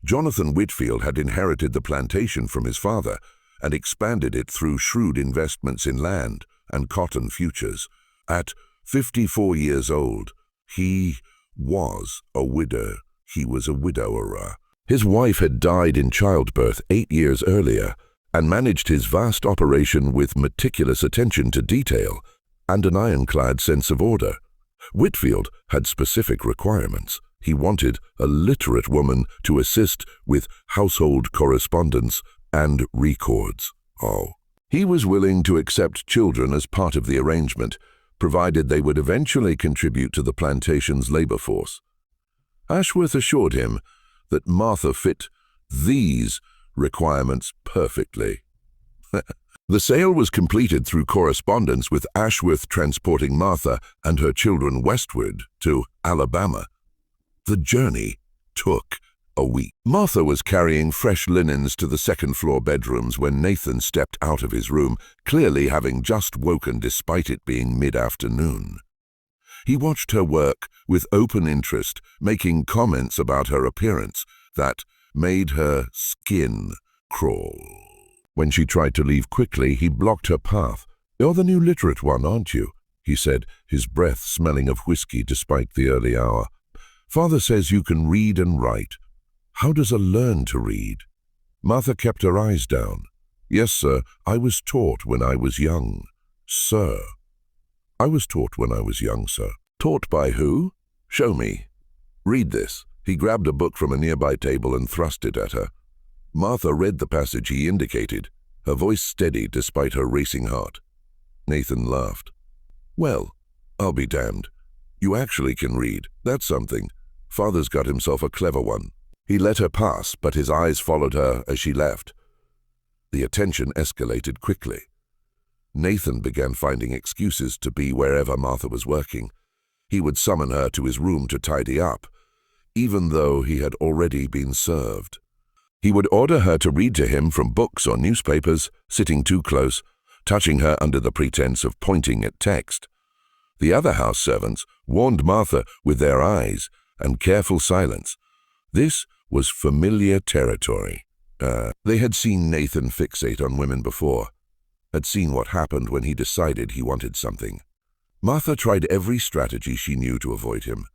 Jonathan Whitfield had inherited the plantation from his father and expanded it through shrewd investments in land and cotton futures. At 54 years old, he was a widower. He was a widower. His wife had died in childbirth 8 years earlier and managed his vast operation with meticulous attention to detail and an ironclad sense of order. Whitfield had specific requirements. He wanted a literate woman to assist with household correspondence and records. He was willing to accept children as part of the arrangement, provided they would eventually contribute to the plantation's labor force. Ashworth assured him that Martha fit these requirements perfectly. The sale was completed through correspondence, with Ashworth transporting Martha and her children westward to Alabama. The journey took a week. Martha was carrying fresh linens to the second-floor bedrooms when Nathan stepped out of his room, clearly having just woken despite it being mid-afternoon. He watched her work with open interest, making comments about her appearance that made her skin crawl. When she tried to leave quickly, he blocked her path. "You're the new literate one, aren't you?" he said, his breath smelling of whiskey despite the early hour. "Father says you can read and write. How does a learn to read?" Martha kept her eyes down. "Yes, sir, I was taught when I was young." "Sir?" "I was taught when I was young, sir." "Taught by who? Show me. Read this." He grabbed a book from a nearby table and thrust it at her. Martha read the passage he indicated, her voice steady despite her racing heart. Nathan laughed. "Well, I'll be damned. You actually can read. That's something. Father's got himself a clever one." He let her pass, but his eyes followed her as she left. The attention escalated quickly. Nathan began finding excuses to be wherever Martha was working. He would summon her to his room to tidy up, even though he had already been served. He would order her to read to him from books or newspapers, sitting too close, touching her under the pretense of pointing at text. The other house servants warned Martha with their eyes and careful silence. This was familiar territory. They had seen Nathan fixate on women before, had seen what happened when he decided he wanted something. Martha tried every strategy she knew to avoid him,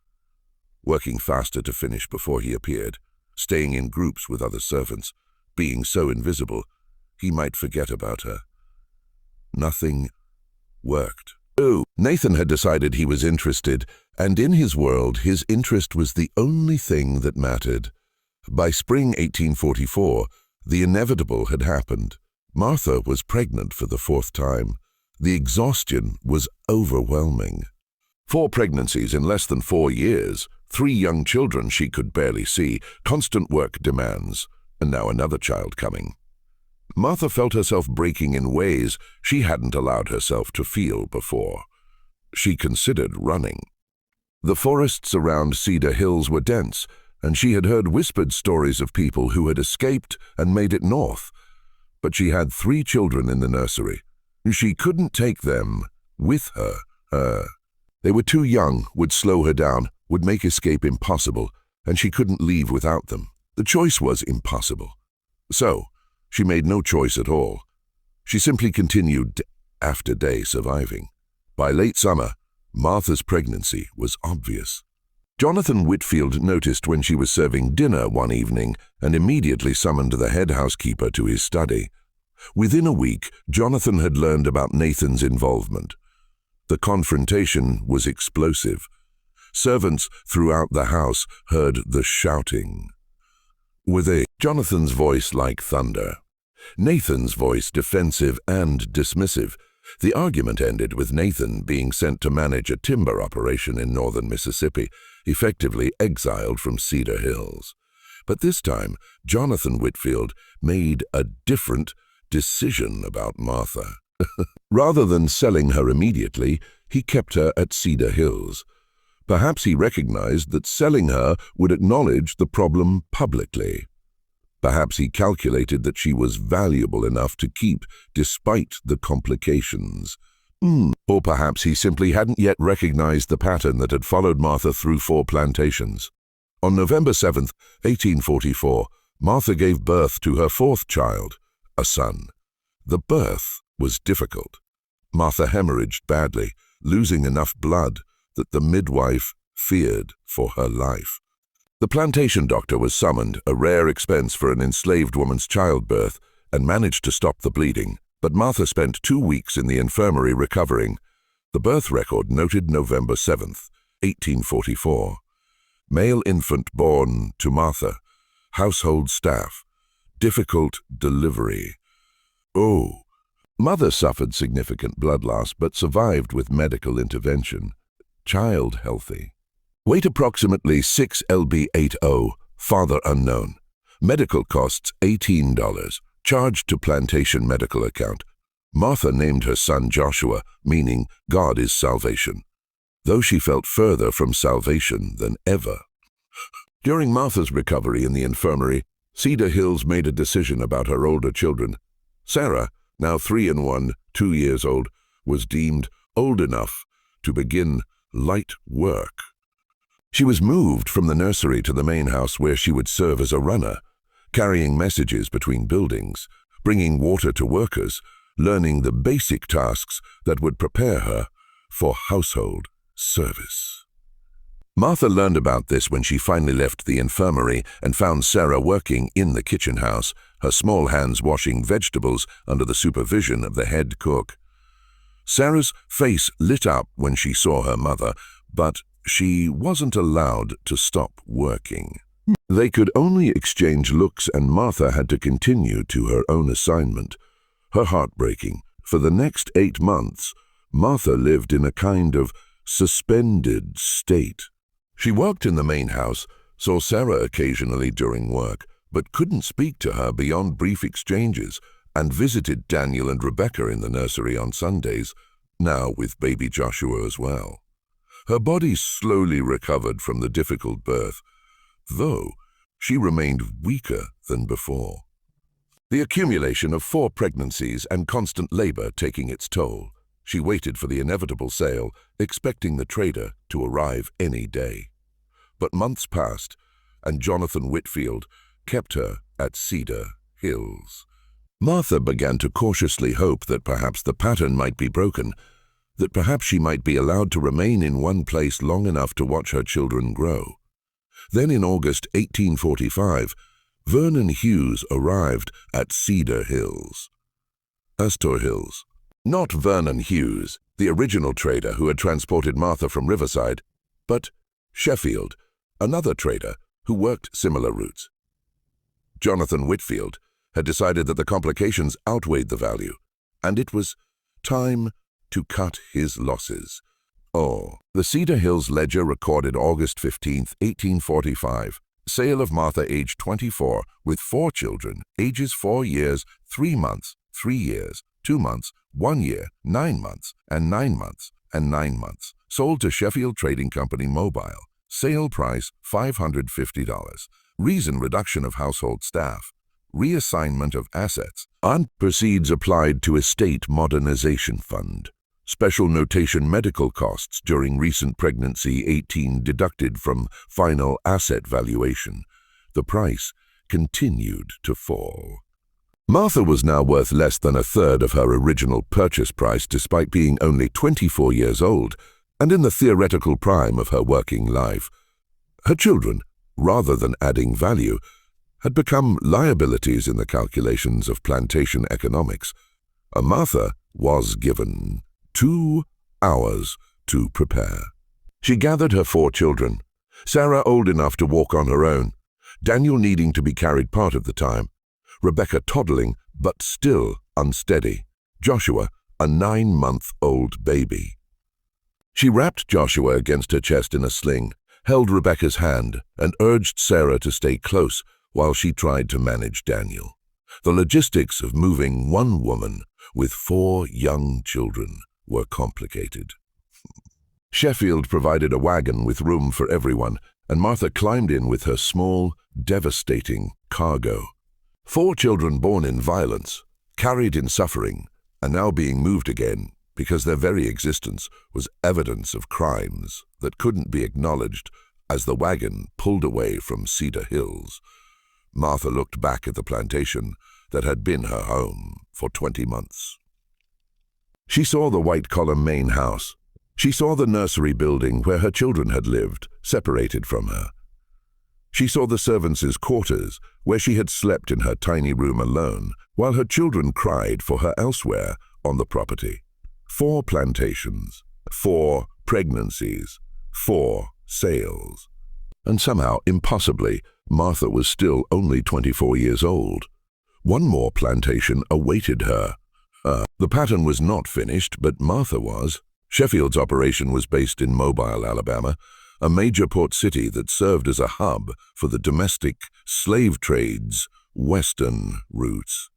working faster to finish before he appeared, staying in groups with other servants, being so invisible he might forget about her. Nothing worked. Nathan had decided he was interested, and in his world, his interest was the only thing that mattered. By spring 1844, the inevitable had happened. Martha was pregnant for the 4th time. The exhaustion was overwhelming. 4 pregnancies in less than 4 years, 3 young children she could barely see, constant work demands, and now another child coming. Martha felt herself breaking in ways she hadn't allowed herself to feel before. She considered running. The forests around Cedar Hills were dense, and she had heard whispered stories of people who had escaped and made it north. But she had 3 children in the nursery. She couldn't take them with her. They were too young, would slow her down, would make escape impossible, and she couldn't leave without them. The choice was impossible. So, she made no choice at all. She simply continued day after day surviving. By late summer, Martha's pregnancy was obvious. Jonathan Whitfield noticed when she was serving dinner one evening and immediately summoned the head housekeeper to his study. Within a week, Jonathan had learned about Nathan's involvement. The confrontation was explosive. Servants throughout the house heard the shouting. With Jonathan's voice like thunder. Nathan's voice defensive and dismissive. The argument ended with Nathan being sent to manage a timber operation in northern Mississippi, effectively exiled from Cedar Hills. But this time, Jonathan Whitfield made a different decision about Martha. Rather than selling her immediately, he kept her at Cedar Hills. Perhaps he recognized that selling her would acknowledge the problem publicly. Perhaps he calculated that she was valuable enough to keep despite the complications. Or perhaps he simply hadn't yet recognized the pattern that had followed Martha through 4 plantations. On November 7, 1844, Martha gave birth to her 4th child, a son. The birth was difficult. Martha hemorrhaged badly, losing enough blood that the midwife feared for her life. The plantation doctor was summoned, a rare expense for an enslaved woman's childbirth, and managed to stop the bleeding, but Martha spent 2 weeks in the infirmary recovering. The birth record noted November 7, 1844. Male infant born to Martha. Household staff. Difficult delivery. Oh. Mother suffered significant blood loss but survived with medical intervention. Child healthy. Weight approximately 6 lb. Father unknown. Medical costs $18. Charged to plantation medical account. Martha named her son Joshua, meaning God is salvation, though she felt further from salvation than ever. During Martha's recovery in the infirmary, Cedar Hills made a decision about her older children. Sarah, now 3 and 1, 2 years old, was deemed old enough to begin light work. She was moved from the nursery to the main house where she would serve as a runner, carrying messages between buildings, bringing water to workers, learning the basic tasks that would prepare her for household service. Martha learned about this when she finally left the infirmary and found Sarah working in the kitchen house, her small hands washing vegetables under the supervision of the head cook. Sarah's face lit up when she saw her mother, but she wasn't allowed to stop working. They could only exchange looks, and Martha had to continue to her own assignment. Her heart breaking. For the next 8 months, Martha lived in a kind of suspended state. She worked in the main house, saw Sarah occasionally during work, but couldn't speak to her beyond brief exchanges, and visited Daniel and Rebecca in the nursery on Sundays, now with baby Joshua as well. Her body slowly recovered from the difficult birth, though she remained weaker than before. The accumulation of 4 pregnancies and constant labor taking its toll, she waited for the inevitable sale, expecting the trader to arrive any day. But months passed, and Jonathan Whitfield kept her at Cedar Hills. Martha began to cautiously hope that perhaps the pattern might be broken, that perhaps she might be allowed to remain in one place long enough to watch her children grow. Then in August 1845, Vernon Hughes arrived at Cedar Hills. Astor Hills. Not Vernon Hughes, the original trader who had transported Martha from Riverside, but Sheffield, another trader who worked similar routes. Jonathan Whitfield had decided that the complications outweighed the value, and it was time to cut his losses. The Cedar Hills Ledger recorded August 15, 1845, sale of Martha, age 24, with 4 children, ages 4 years, 3 months, 3 years, 2 months, 1 year, 9 months, and 9 months, and 9 months. Sold to Sheffield Trading Company Mobile. Sale price $550. Reason: reduction of household staff. Reassignment of assets. Proceeds applied to Estate Modernization Fund. Special notation: medical costs during recent pregnancy 18 deducted from final asset valuation. The price continued to fall. Martha was now worth less than a third of her original purchase price, despite being only 24 years old and in the theoretical prime of her working life. Her children, rather than adding value, had become liabilities in the calculations of plantation economics. Martha was given 2 hours to prepare. She gathered her 4 children, Sarah old enough to walk on her own, Daniel needing to be carried part of the time, Rebecca toddling but still unsteady. Joshua, a 9-month-old baby. She wrapped Joshua against her chest in a sling, held Rebecca's hand, and urged Sarah to stay close while she tried to manage Daniel. The logistics of moving one woman with 4 young children were complicated. Sheffield provided a wagon with room for everyone, and Martha climbed in with her small, devastating cargo. 4 children born in violence, carried in suffering, and now being moved again because their very existence was evidence of crimes that couldn't be acknowledged as the wagon pulled away from Cedar Hills. Martha looked back at the plantation that had been her home for 20 months. She saw the white-collar main house. She saw the nursery building where her children had lived, separated from her. She saw the servants' quarters, where she had slept in her tiny room alone, while her children cried for her elsewhere on the property. 4 plantations, 4 pregnancies, 4 sales. And somehow, impossibly, Martha was still only 24 years old. One more plantation awaited her. The pattern was not finished, but Martha was. Sheffield's operation was based in Mobile, Alabama, a major port city that served as a hub for the domestic slave trade's western routes.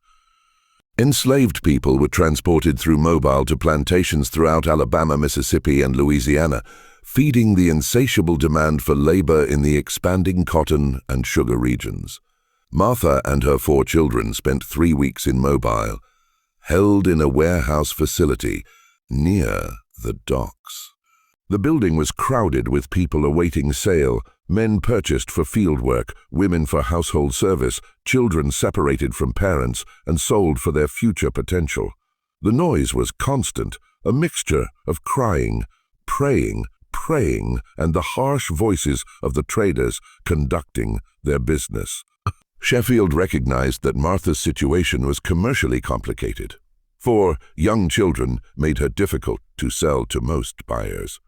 Enslaved people were transported through Mobile to plantations throughout Alabama, Mississippi, and Louisiana, feeding the insatiable demand for labor in the expanding cotton and sugar regions. Martha and her 4 children spent 3 weeks in Mobile, held in a warehouse facility near the docks. The building was crowded with people awaiting sale, men purchased for field work, women for household service, children separated from parents and sold for their future potential. The noise was constant, a mixture of crying, praying, and the harsh voices of the traders conducting their business. Sheffield recognized that Martha's situation was commercially complicated. 4 young children made her difficult to sell to most buyers.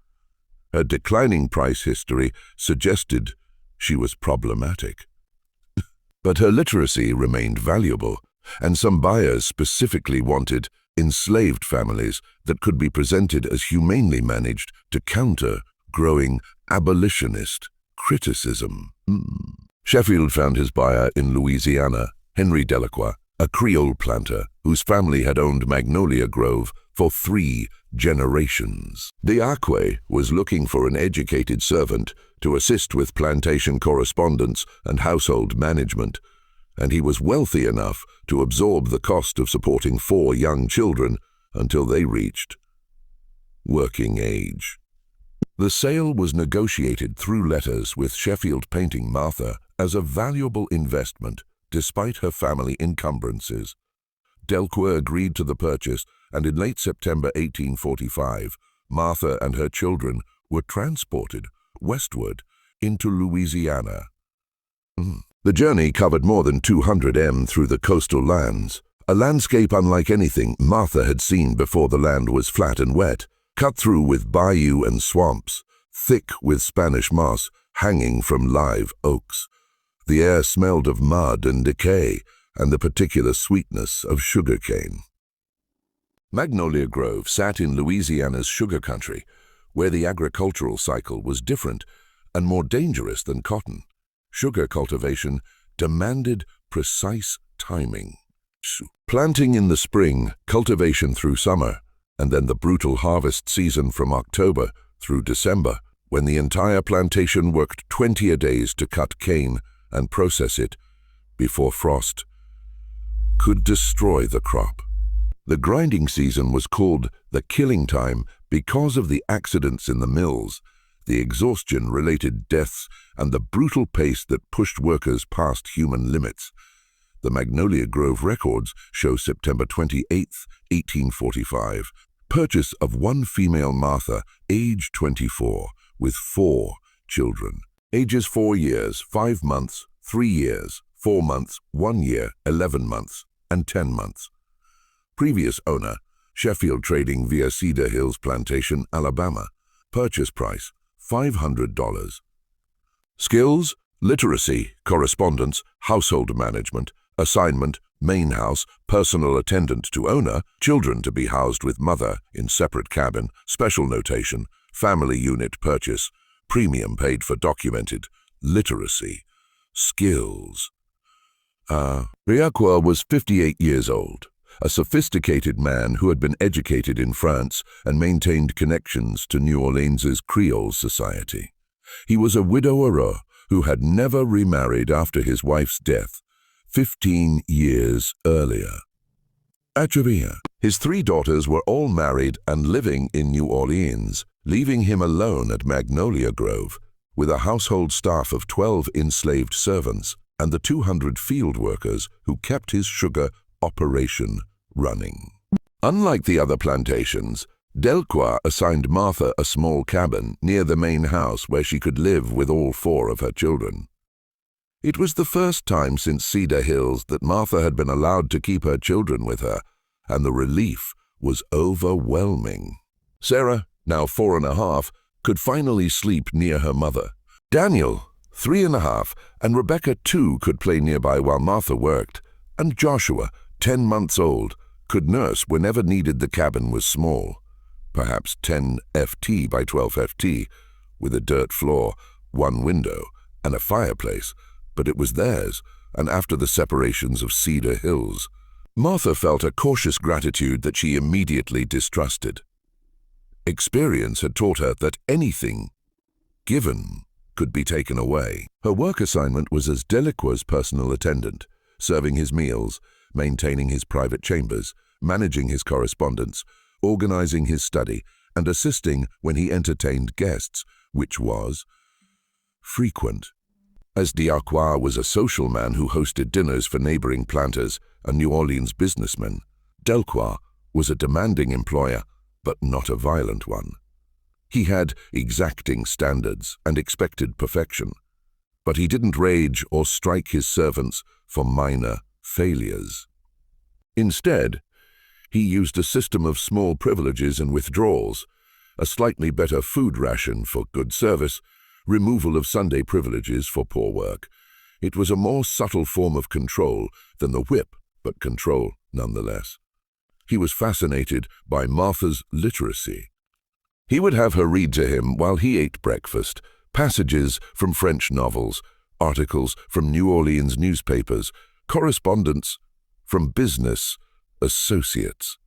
Her declining price history suggested she was problematic. But her literacy remained valuable, and some buyers specifically wanted enslaved families that could be presented as humanely managed to counter growing abolitionist criticism. Sheffield found his buyer in Louisiana, Henry Delacroix, a Creole planter whose family had owned Magnolia Grove for 3 generations. Delacroix was looking for an educated servant to assist with plantation correspondence and household management, and he was wealthy enough to absorb the cost of supporting 4 young children until they reached working age. The sale was negotiated through letters, with Sheffield painting Martha as a valuable investment despite her family encumbrances. Delacroix agreed to the purchase, and in late September 1845, Martha and her children were transported westward into Louisiana. The journey covered more than 200 m through the coastal lands, a landscape unlike anything Martha had seen before. The land was flat and wet, cut through with bayou and swamps, thick with Spanish moss hanging from live oaks. The air smelled of mud and decay, and the particular sweetness of sugarcane. Magnolia Grove sat in Louisiana's sugar country, where the agricultural cycle was different and more dangerous than cotton. Sugar cultivation demanded precise timing. Planting in the spring, cultivation through summer, and then the brutal harvest season from October through December, when the entire plantation worked 20 days to cut cane and process it before frost could destroy the crop. The grinding season was called the killing time because of the accidents in the mills, the exhaustion-related deaths, and the brutal pace that pushed workers past human limits. The Magnolia Grove records show September 28, 1845, purchase of one female Martha, age 24, with 4 children. Ages 4 years, 5 months, 3 years, 4 months, 1 year, 11 months, and 10 months. Previous owner, Sheffield Trading via Cedar Hills Plantation, Alabama. Purchase price, $500. Skills: literacy, correspondence, household management, assignment, main house, personal attendant to owner, children to be housed with mother in separate cabin, special notation, family unit purchase, premium paid for documented, literacy, skills. Riacqua was 58 years old, a sophisticated man who had been educated in France and maintained connections to New Orleans's Creole society. He was a widower who had never remarried after his wife's death 15 years earlier. Atchevia. His 3 daughters were all married and living in New Orleans, leaving him alone at Magnolia Grove, with a household staff of 12 enslaved servants and the 200 field workers who kept his sugar operation running. Unlike the other plantations, Delacroix assigned Martha a small cabin near the main house where she could live with all 4 of her children. It was the first time since Cedar Hills that Martha had been allowed to keep her children with her, and the relief was overwhelming. Sarah, now 4.5, could finally sleep near her mother. Daniel, 3.5, and Rebecca, 2, could play nearby while Martha worked, and Joshua, 10 months old, could nurse whenever needed. The cabin was small, perhaps 10 FT by 12 FT, with a dirt floor, 1 window, and a fireplace, but it was theirs, and after the separations of Cedar Hills, Martha felt a cautious gratitude that she immediately distrusted. Experience had taught her that anything given could be taken away. Her work assignment was as Delacroix's personal attendant, serving his meals, maintaining his private chambers, managing his correspondence, organizing his study, and assisting when he entertained guests, which was frequent. As Delacroix was a social man who hosted dinners for neighboring planters and New Orleans businessmen, Delacroix was a demanding employer, but not a violent one. He had exacting standards and expected perfection, but he didn't rage or strike his servants for minor failures. Instead, he used a system of small privileges and withdrawals, a slightly better food ration for good service, removal of Sunday privileges for poor work. It was a more subtle form of control than the whip, but control nonetheless. He was fascinated by Martha's literacy. He would have her read to him while he ate breakfast, passages from French novels, articles from New Orleans newspapers, correspondence from business associates.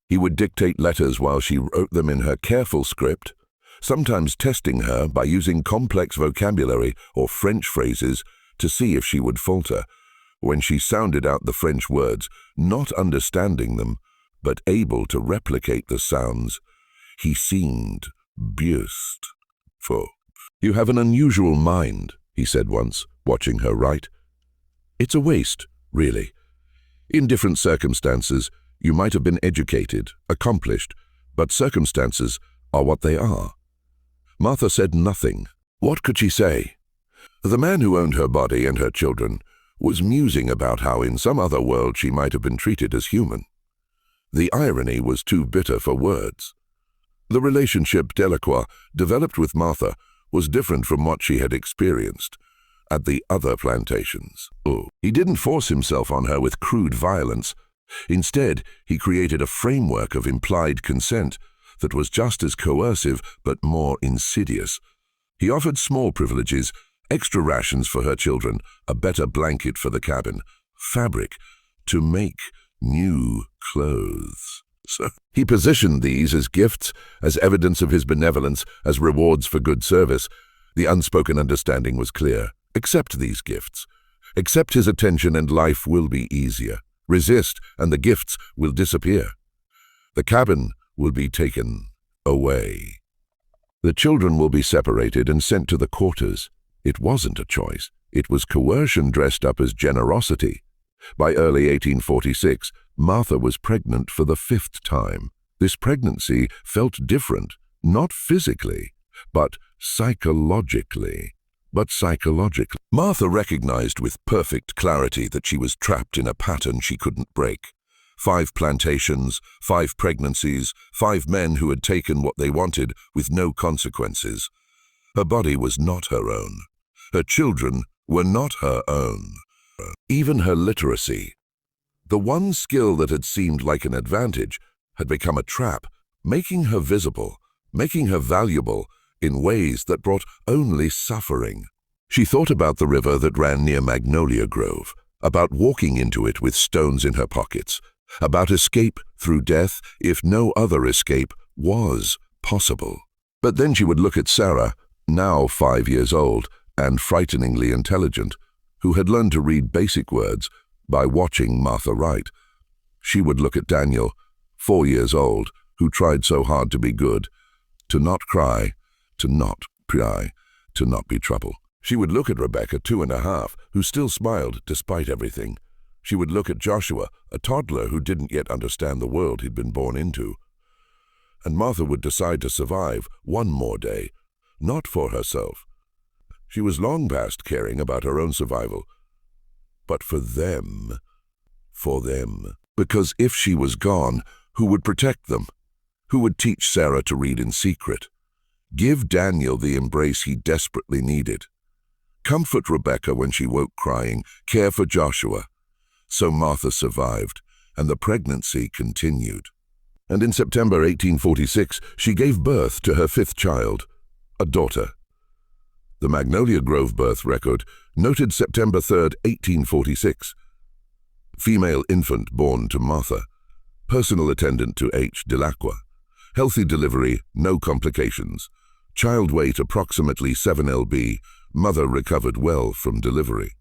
He would dictate letters while she wrote them in her careful script, sometimes testing her by using complex vocabulary or French phrases to see if she would falter. When she sounded out the French words, not understanding them, but able to replicate the sounds, he seemed beautiful. "You have an unusual mind," he said once, watching her write. "It's a waste, really. In different circumstances, you might have been educated, accomplished, but circumstances are what they are." Martha said nothing. What could she say? The man who owned her body and her children was musing about how in some other world she might have been treated as human. The irony was too bitter for words. The relationship Delacroix developed with Martha was different from what she had experienced at the other plantations. He didn't force himself on her with crude violence. Instead, he created a framework of implied consent that was just as coercive but more insidious. He offered small privileges, extra rations for her children, a better blanket for the cabin, fabric to make new clothes. So he positioned these as gifts, as evidence of his benevolence, as rewards for good service. The unspoken understanding was clear. Accept these gifts. Accept his attention and life will be easier. Resist and the gifts will disappear. The cabin will be taken away. The children will be separated and sent to the quarters. It wasn't a choice. It was coercion dressed up as generosity. By early 1846, Martha was pregnant for the 5th time. This pregnancy felt different, not physically, but psychologically. Martha recognized with perfect clarity that she was trapped in a pattern she couldn't break. 5 plantations, 5 pregnancies, 5 men who had taken what they wanted with no consequences. Her body was not her own. Her children were not her own. Even her literacy The one skill that had seemed like an advantage had become a trap, making her visible, making her valuable in ways that brought only suffering. She thought about the river that ran near Magnolia Grove, about walking into it with stones in her pockets, about escape through death if no other escape was possible. But then she would look at Sarah, now 5 years old and frighteningly intelligent, who had learned to read basic words by watching Martha write. She would look at Daniel, 4 years old, who tried so hard to be good, to not cry, to not pry, to not be trouble. She would look at Rebecca, 2.5, who still smiled despite everything. She would look at Joshua, a toddler who didn't yet understand the world he'd been born into. And Martha would decide to survive one more day, not for herself. She was long past caring about her own survival, but for them. Because if she was gone, who would protect them? Who would teach Sarah to read in secret? Give Daniel the embrace he desperately needed? Comfort Rebecca when she woke crying, care for Joshua. So Martha survived, and the pregnancy continued. And in September 1846, she gave birth to her 5th child, a daughter. The Magnolia Grove birth record noted September 3, 1846. Female infant born to Martha. Personal attendant to H. Delacroix. Healthy delivery, no complications. Child weight approximately 7 lb. Mother recovered well from delivery.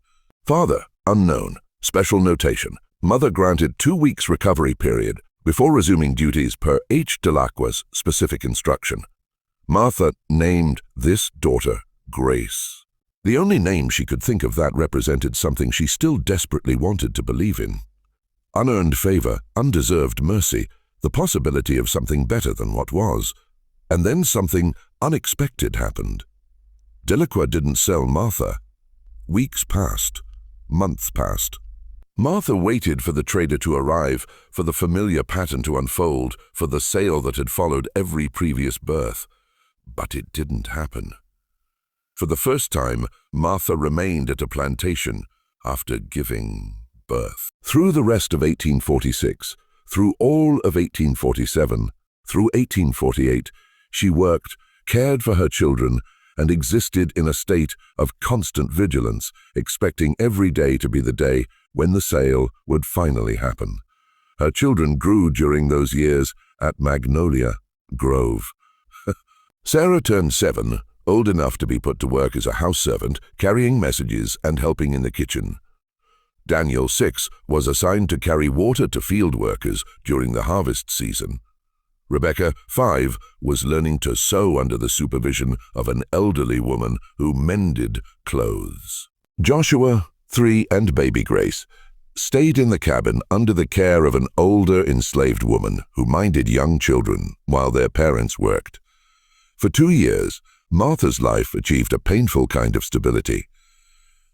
Father, unknown. Special notation. Mother granted 2 weeks recovery period before resuming duties per H. Delacroix's specific instruction. Martha named this daughter Grace. The only name she could think of that represented something she still desperately wanted to believe in. Unearned favor, undeserved mercy, the possibility of something better than what was. And then something unexpected happened. Delacroix didn't sell Martha. Weeks passed. Months passed. Martha waited for the trader to arrive, for the familiar pattern to unfold, for the sale that had followed every previous birth. But it didn't happen. For the first time, Martha remained at a plantation after giving birth. Through the rest of 1846, through all of 1847, through 1848, she worked, cared for her children, and existed in a state of constant vigilance, expecting every day to be the day when the sale would finally happen. Her children grew during those years at Magnolia Grove. Sarah turned 7, old enough to be put to work as a house servant, carrying messages and helping in the kitchen. Daniel, 6, was assigned to carry water to field workers during the harvest season. Rebecca, 5, was learning to sew under the supervision of an elderly woman who mended clothes. Joshua, 3, and baby Grace stayed in the cabin under the care of an older enslaved woman who minded young children while their parents worked. For 2 years, Martha's life achieved a painful kind of stability.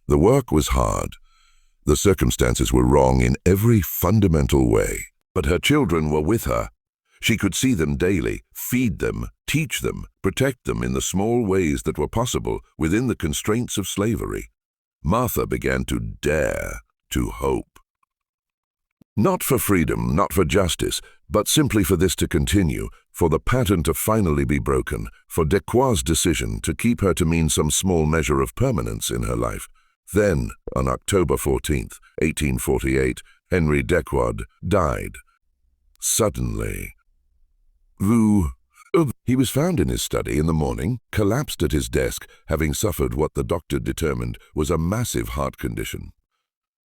The work was hard. The circumstances were wrong in every fundamental way, but her children were with her. She could see them daily, feed them, teach them, protect them in the small ways that were possible within the constraints of slavery. Martha began to dare to hope. Not for freedom, not for justice, but simply for this to continue, for the pattern to finally be broken, for Delacroix's decision to keep her to mean some small measure of permanence in her life. Then, on October 14, 1848, Henry Delacroix died. Suddenly. He was found in his study in the morning, collapsed at his desk, having suffered what the doctor determined was a massive heart condition.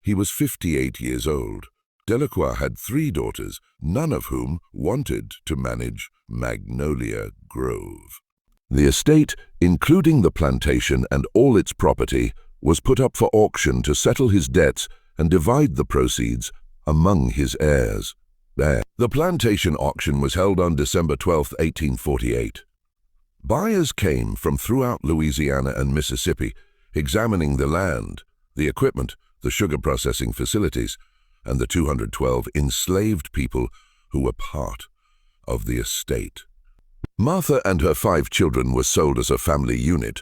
He was 58 years old. Delacroix had 3 daughters, none of whom wanted to manage Magnolia Grove. The estate, including the plantation and all its property, was put up for auction to settle his debts and divide the proceeds among his heirs. The plantation auction was held on December 12, 1848. Buyers came from throughout Louisiana and Mississippi, examining the land, the equipment, the sugar processing facilities, and the 212 enslaved people who were part of the estate. Martha and her 5 children were sold as a family unit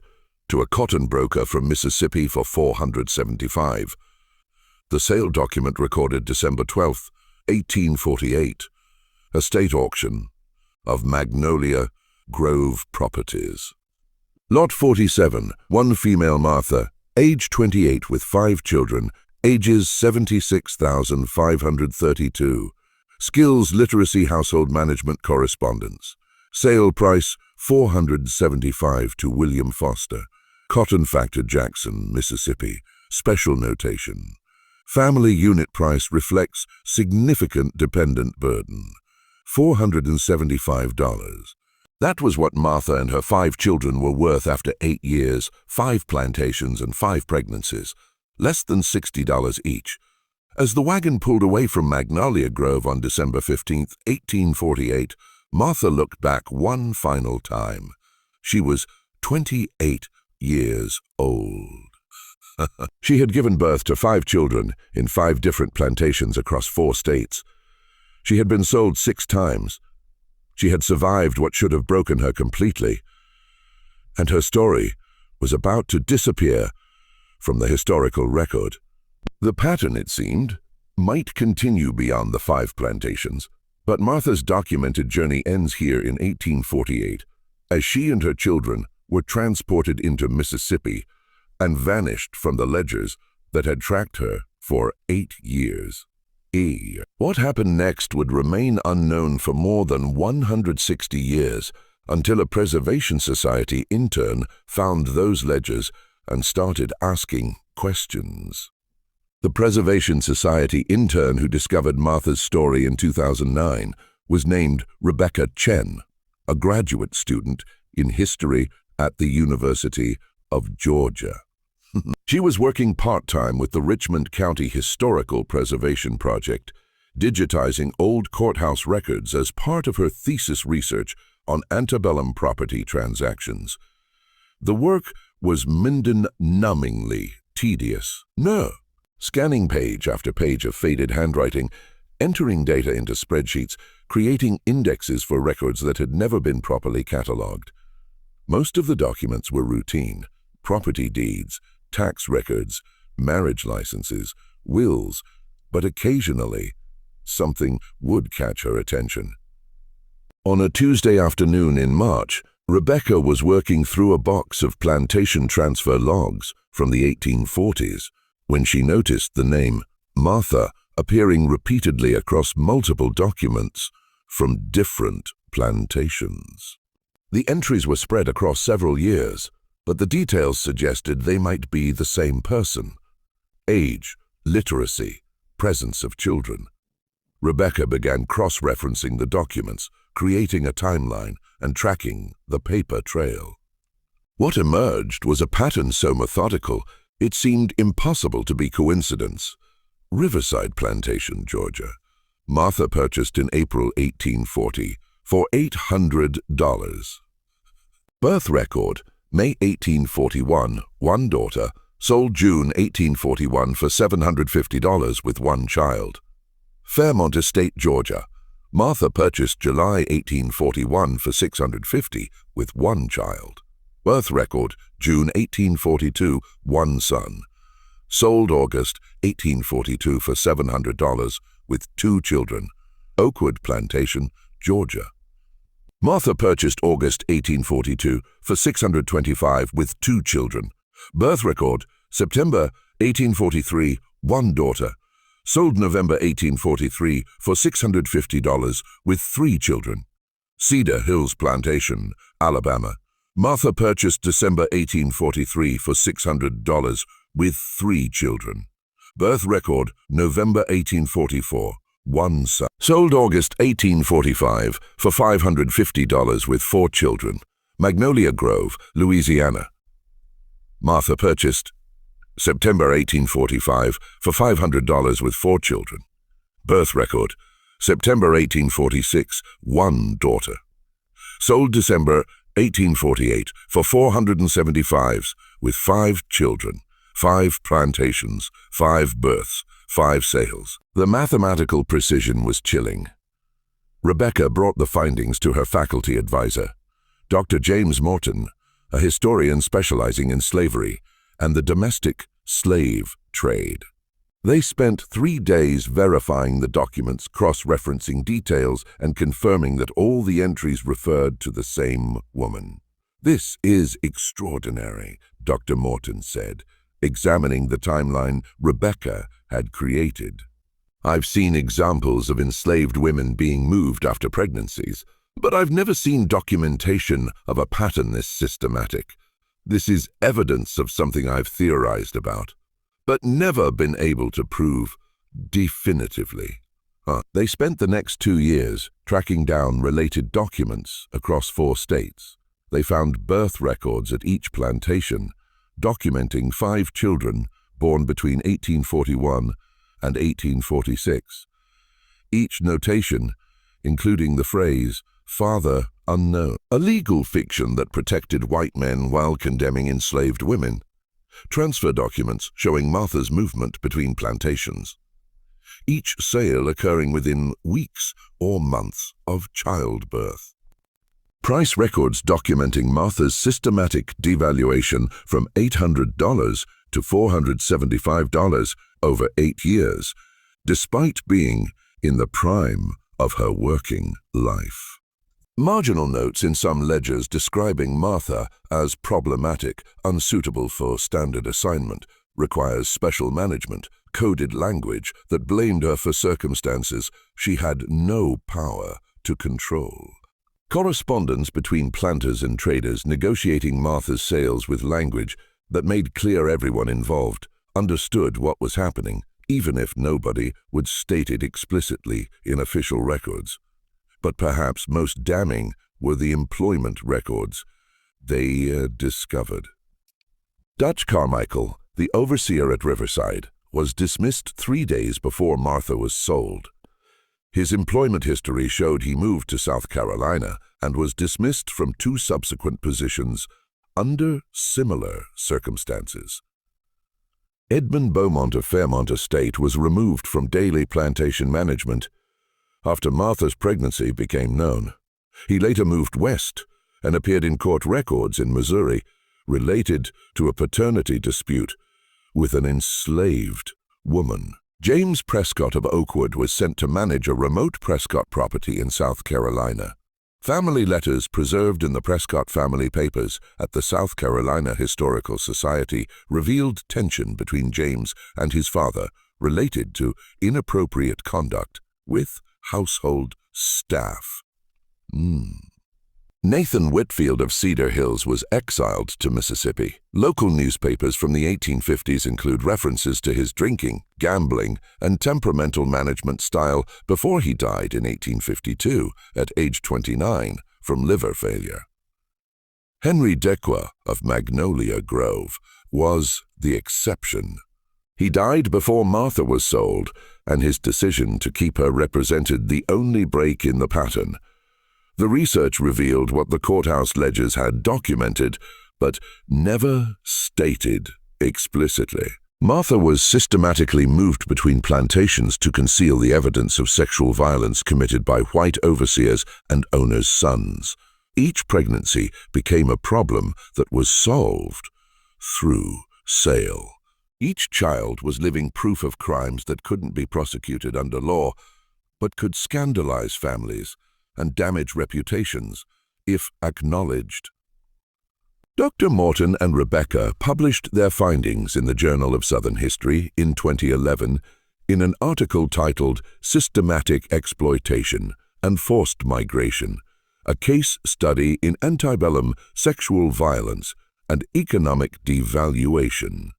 to a cotton broker from Mississippi for $475. The sale document recorded December 12, 1848, a state auction of Magnolia Grove properties. Lot 47, one female Martha, age 28 with 5 children, ages 76,532. Skills, literacy, household management, correspondence. Sale price, $475 to William Foster. Cotton factor, Jackson, Mississippi. Special notation. Family unit price reflects significant dependent burden. $475. That was what Martha and her 5 children were worth after 8 years, 5 plantations, and 5 pregnancies. Less than $60 each. As the wagon pulled away from Magnolia Grove on December 15, 1848, Martha looked back one final time. She was 28 years old. She had given birth to 5 children in 5 different plantations across 4 states. She had been sold 6 times. She had survived what should have broken her completely. And her story was about to disappear from the historical record. The pattern, it seemed, might continue beyond the 5 plantations, but Martha's documented journey ends here in 1848, as she and her children were transported into Mississippi and vanished from the ledgers that had tracked her for 8 years. What happened next would remain unknown for more than 160 years, until a Preservation Society intern found those ledgers and started asking questions. The Preservation Society intern who discovered Martha's story in 2009 was named Rebecca Chen, a graduate student in history at the University of Georgia. She was working part-time with the Richmond County Historical Preservation Project, digitizing old courthouse records as part of her thesis research on antebellum property transactions. The work was mind-numbingly tedious. Scanning page after page of faded handwriting, entering data into spreadsheets, creating indexes for records that had never been properly catalogued. Most of the documents were routine: property deeds, tax records, marriage licenses, wills, but occasionally something would catch her attention. On a Tuesday afternoon in March, Rebecca was working through a box of plantation transfer logs from the 1840s when she noticed the name Martha appearing repeatedly across multiple documents from different plantations. The entries were spread across several years, but the details suggested they might be the same person. Age, literacy, presence of children. Rebecca began cross-referencing the documents, creating a timeline and tracking the paper trail. What emerged was a pattern so methodical it seemed impossible to be coincidence. Riverside Plantation, Georgia. Martha purchased in April 1840 for $800. Birth record, May 1841, 1 daughter, sold June 1841 for $750 with 1 child. Fairmont Estate, Georgia. Martha purchased July 1841 for $650 with 1 child. Birth record, June 1842, 1 son. Sold August 1842 for $700 with 2 children. Oakwood Plantation, Georgia. Martha purchased August 1842 for $625 with 2 children. Birth record, September 1843, 1 daughter. Sold November 1843 for $650 with 3 children. Cedar Hills Plantation, Alabama. Martha purchased December 1843 for $600 with 3 children. Birth record, November 1844, 1 son. Sold August 1845 for $550 with 4 children. Magnolia Grove, Louisiana. Martha purchased September 1845 for $500 with 4 children. Birth record, September 1846, 1 daughter. Sold December 1848 for $475 with 5 children, 5 plantations, 5 births, 5 sales. The mathematical precision was chilling. Rebecca brought the findings to her faculty advisor, Dr. James Morton, a historian specializing in slavery and the domestic slave trade. They spent 3 days verifying the documents, cross-referencing details, and confirming that all the entries referred to the same woman. "This is extraordinary," Dr. Morton said, examining the timeline Rebecca had created. "I've seen examples of enslaved women being moved after pregnancies, but I've never seen documentation of a pattern this systematic. This is evidence of something I've theorized about, but never been able to prove definitively." They spent the next 2 years tracking down related documents across 4 states. They found birth records at each plantation, documenting 5 children born between 1841 and 1846. Each notation, including the phrase, "father unknown," a legal fiction that protected white men while condemning enslaved women. Transfer documents showing Martha's movement between plantations. Each sale occurring within weeks or months of childbirth. Price records documenting Martha's systematic devaluation from $800 to $475 over 8 years, despite being in the prime of her working life. Marginal notes in some ledgers describing Martha as problematic, unsuitable for standard assignment, requires special management, coded language that blamed her for circumstances she had no power to control. Correspondence between planters and traders negotiating Martha's sales with language that made clear everyone involved understood what was happening, even if nobody would state it explicitly in official records. But perhaps most damning were the employment records they discovered. Dutch Carmichael, the overseer at Riverside, was dismissed 3 days before Martha was sold. His employment history showed he moved to South Carolina and was dismissed from 2 subsequent positions under similar circumstances. Edmund Beaumont of Fairmont Estate was removed from daily plantation management after Martha's pregnancy became known. He later moved west and appeared in court records in Missouri related to a paternity dispute with an enslaved woman. James Prescott of Oakwood was sent to manage a remote Prescott property in South Carolina. Family letters preserved in the Prescott family papers at the South Carolina Historical Society revealed tension between James and his father related to inappropriate conduct with household staff. Nathan Whitfield of Cedar Hills was exiled to Mississippi. Local newspapers from the 1850s include references to his drinking, gambling, and temperamental management style before he died in 1852 at age 29 from liver failure. Henry Dequa of Magnolia Grove was the exception. He died before Martha was sold, and his decision to keep her represented the only break in the pattern. The research revealed what the courthouse ledgers had documented, but never stated explicitly. Martha was systematically moved between plantations to conceal the evidence of sexual violence committed by white overseers and owners' sons. Each pregnancy became a problem that was solved through sale. Each child was living proof of crimes that couldn't be prosecuted under law, but could scandalize families and damage reputations if acknowledged. Dr. Morton and Rebecca published their findings in the Journal of Southern History in 2011 in an article titled "Systematic Exploitation and Forced Migration, a Case Study in Antebellum Sexual Violence and Economic Devaluation."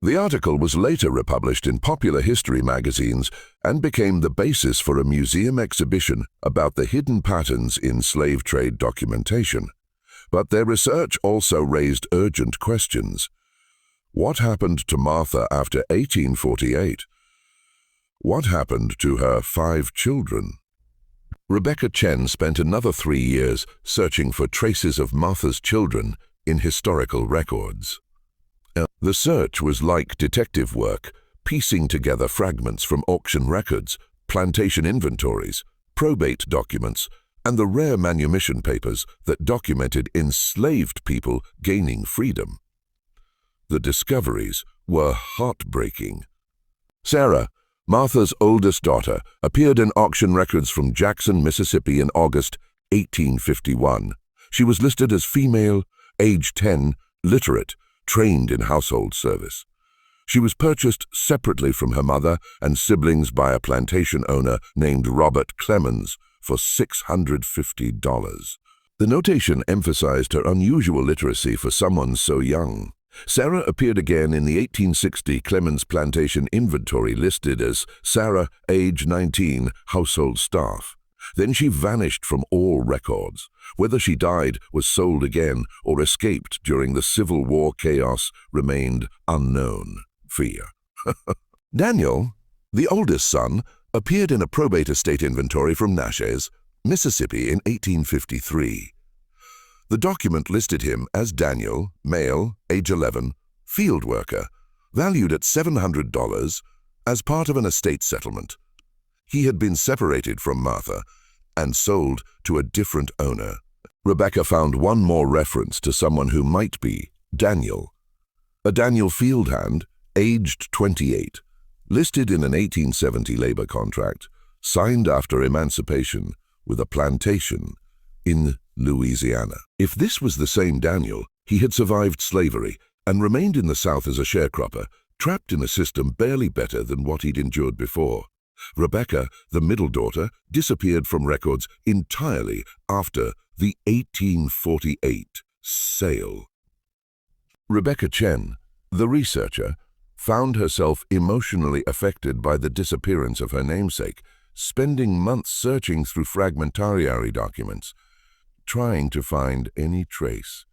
The article was later republished in popular history magazines and became the basis for a museum exhibition about the hidden patterns in slave trade documentation. But their research also raised urgent questions. What happened to Martha after 1848? What happened to her 5 children? Rebecca Chen spent another 3 years searching for traces of Martha's children in historical records. The search was like detective work, piecing together fragments from auction records, plantation inventories, probate documents, and the rare manumission papers that documented enslaved people gaining freedom. The discoveries were heartbreaking. Sarah, Martha's oldest daughter, appeared in auction records from Jackson, Mississippi in August 1851. She was listed as female, age 10, literate, trained in household service. She was purchased separately from her mother and siblings by a plantation owner named Robert Clemens for $650. The notation emphasized her unusual literacy for someone so young. Sarah appeared again in the 1860 Clemens Plantation inventory listed as Sarah, age 19, household staff. Then she vanished from all records. Whether she died, was sold again, or escaped during the Civil War chaos remained unknown. Fear. Daniel, the oldest son, appeared in a probate estate inventory from Natchez, Mississippi in 1853. The document listed him as Daniel, male, age 11, field worker, valued at $700 as part of an estate settlement. He had been separated from Martha and sold to a different owner. Rebecca found one more reference to someone who might be Daniel. A Daniel field hand, aged 28, listed in an 1870 labor contract, signed after emancipation with a plantation in Louisiana. If this was the same Daniel, he had survived slavery and remained in the South as a sharecropper, trapped in a system barely better than what he'd endured before. Rebecca, the middle daughter, disappeared from records entirely after the 1848 sale. Rebecca Chen, the researcher, found herself emotionally affected by the disappearance of her namesake, spending months searching through fragmentariary documents, trying to find any trace.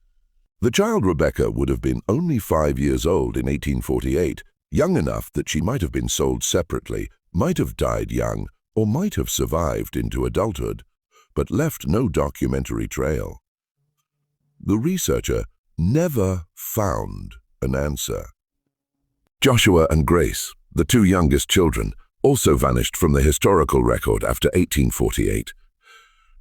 The child Rebecca would have been only 5 years old in 1848, young enough that she might have been sold separately, might have died young, or might have survived into adulthood, but left no documentary trail. The researcher never found an answer. Joshua and Grace, the two youngest children, also vanished from the historical record after 1848.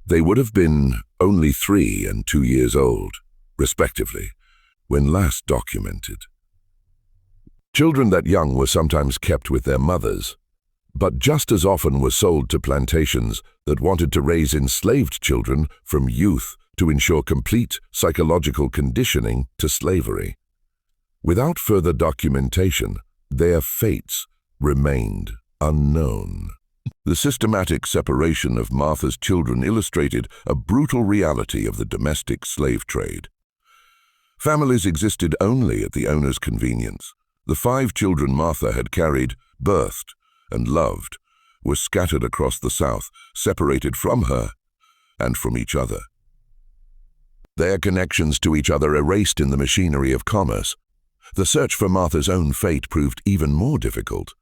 They would have been only 3 and 2 years old, respectively, when last documented. Children that young were sometimes kept with their mothers, but just as often were sold to plantations that wanted to raise enslaved children from youth to ensure complete psychological conditioning to slavery. Without further documentation, their fates remained unknown. The systematic separation of Martha's children illustrated a brutal reality of the domestic slave trade. Families existed only at the owner's convenience. The 5 children Martha had carried, birthed, and loved were scattered across the South, separated from her and from each other. Their connections to each other erased in the machinery of commerce. The search for Martha's own fate proved even more difficult.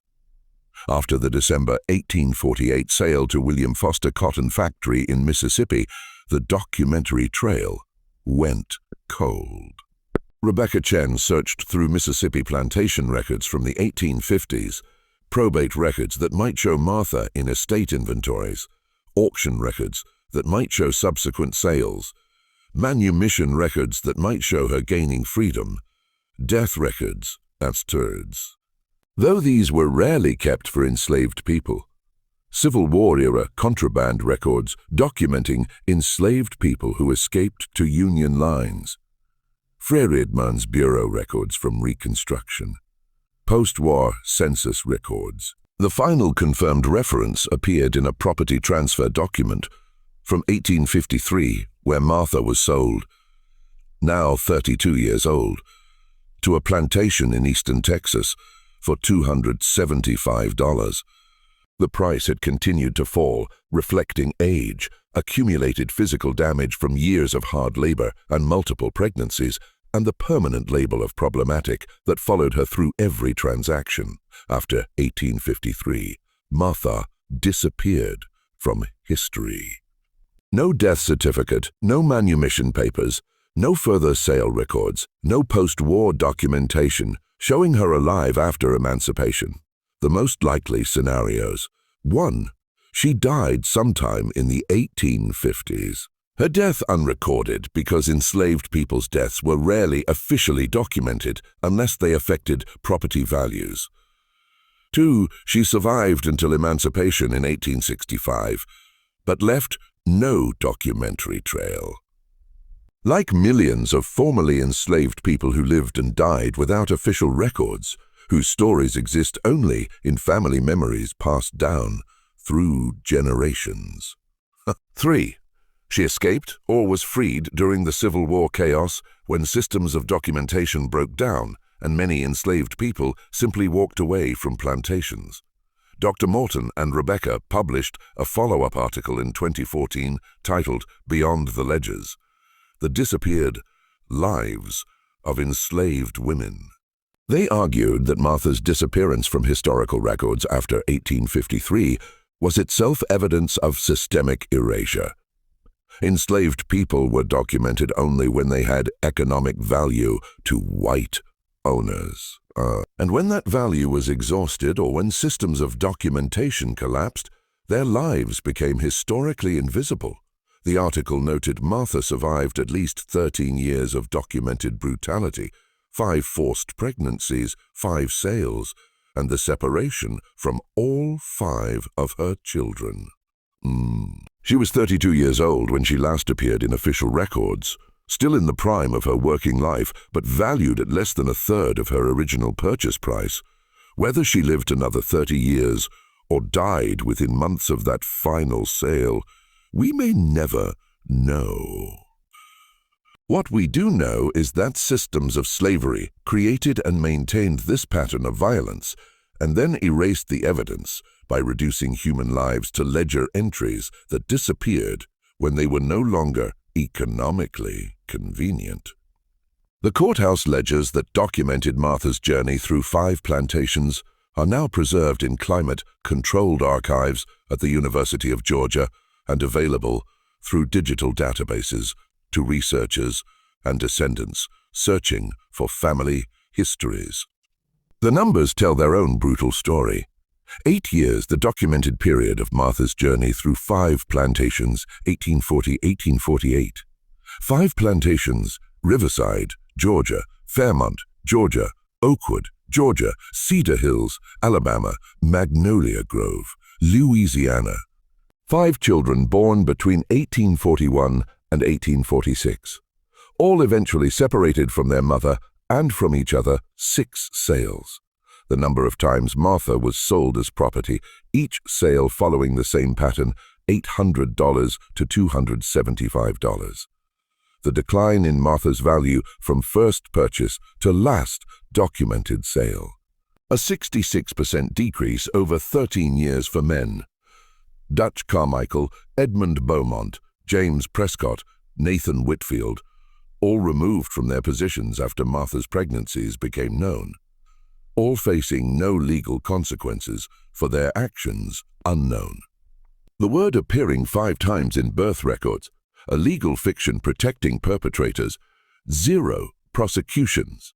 After the December 1848 sale to William Foster Cotton Factory in Mississippi, the documentary trail went cold. Rebecca Chen searched through Mississippi plantation records from the 1850s, probate records that might show Martha in estate inventories, auction records that might show subsequent sales, manumission records that might show her gaining freedom, death records as turds. Though these were rarely kept for enslaved people, Civil War-era contraband records documenting enslaved people who escaped to Union lines, Freeredman's Bureau records from Reconstruction, post-war census records. The final confirmed reference appeared in a property transfer document from 1853 where Martha was sold, now 32 years old, to a plantation in eastern Texas for $275. The price had continued to fall, reflecting age, accumulated physical damage from years of hard labor and multiple pregnancies, and the permanent label of problematic that followed her through every transaction. After 1853, Martha disappeared from history. No death certificate, no manumission papers, no further sale records, no post-war documentation showing her alive after emancipation. The most likely scenarios. 1. She died sometime in the 1850s. Her death unrecorded because enslaved people's deaths were rarely officially documented unless they affected property values. 2. She survived until emancipation in 1865, but left no documentary trail. Like millions of formerly enslaved people who lived and died without official records, whose stories exist only in family memories passed down through generations. 3. She escaped or was freed during the Civil War chaos when systems of documentation broke down and many enslaved people simply walked away from plantations. Dr. Morton and Rebecca published a follow-up article in 2014 titled Beyond the Ledgers: The Disappeared Lives of Enslaved Women. They argued that Martha's disappearance from historical records after 1853 was itself evidence of systemic erasure. Enslaved people were documented only when they had economic value to white owners. And when that value was exhausted or when systems of documentation collapsed, their lives became historically invisible. The article noted Martha survived at least 13 years of documented brutality, 5 forced pregnancies, 5 sales, and the separation from all 5 of her children. She was 32 years old when she last appeared in official records, still in the prime of her working life, but valued at less than a third of her original purchase price. Whether she lived another 30 years or died within months of that final sale, we may never know. What we do know is that systems of slavery created and maintained this pattern of violence, and then erased the evidence by reducing human lives to ledger entries that disappeared when they were no longer economically convenient. The courthouse ledgers that documented Martha's journey through 5 plantations are now preserved in climate-controlled archives at the University of Georgia and available through digital databases to researchers and descendants searching for family histories. The numbers tell their own brutal story. 8 years, the documented period of Martha's journey through 5 plantations, 1840-1848. 5 plantations: Riverside, Georgia; Fairmont, Georgia; Oakwood, Georgia; Cedar Hills, Alabama; Magnolia Grove, Louisiana. 5 children born between 1841 and 1846. All eventually separated from their mother and from each other. 6 sales. The number of times Martha was sold as property, each sale following the same pattern, $800 to $275. The decline in Martha's value from first purchase to last documented sale. A 66% decrease over 13 years for men. Dutch Carmichael, Edmund Beaumont, James Prescott, Nathan Whitfield, all removed from their positions after Martha's pregnancies became known, all facing no legal consequences for their actions unknown. The word appearing 5 times in birth records, a legal fiction protecting perpetrators, 0 prosecutions.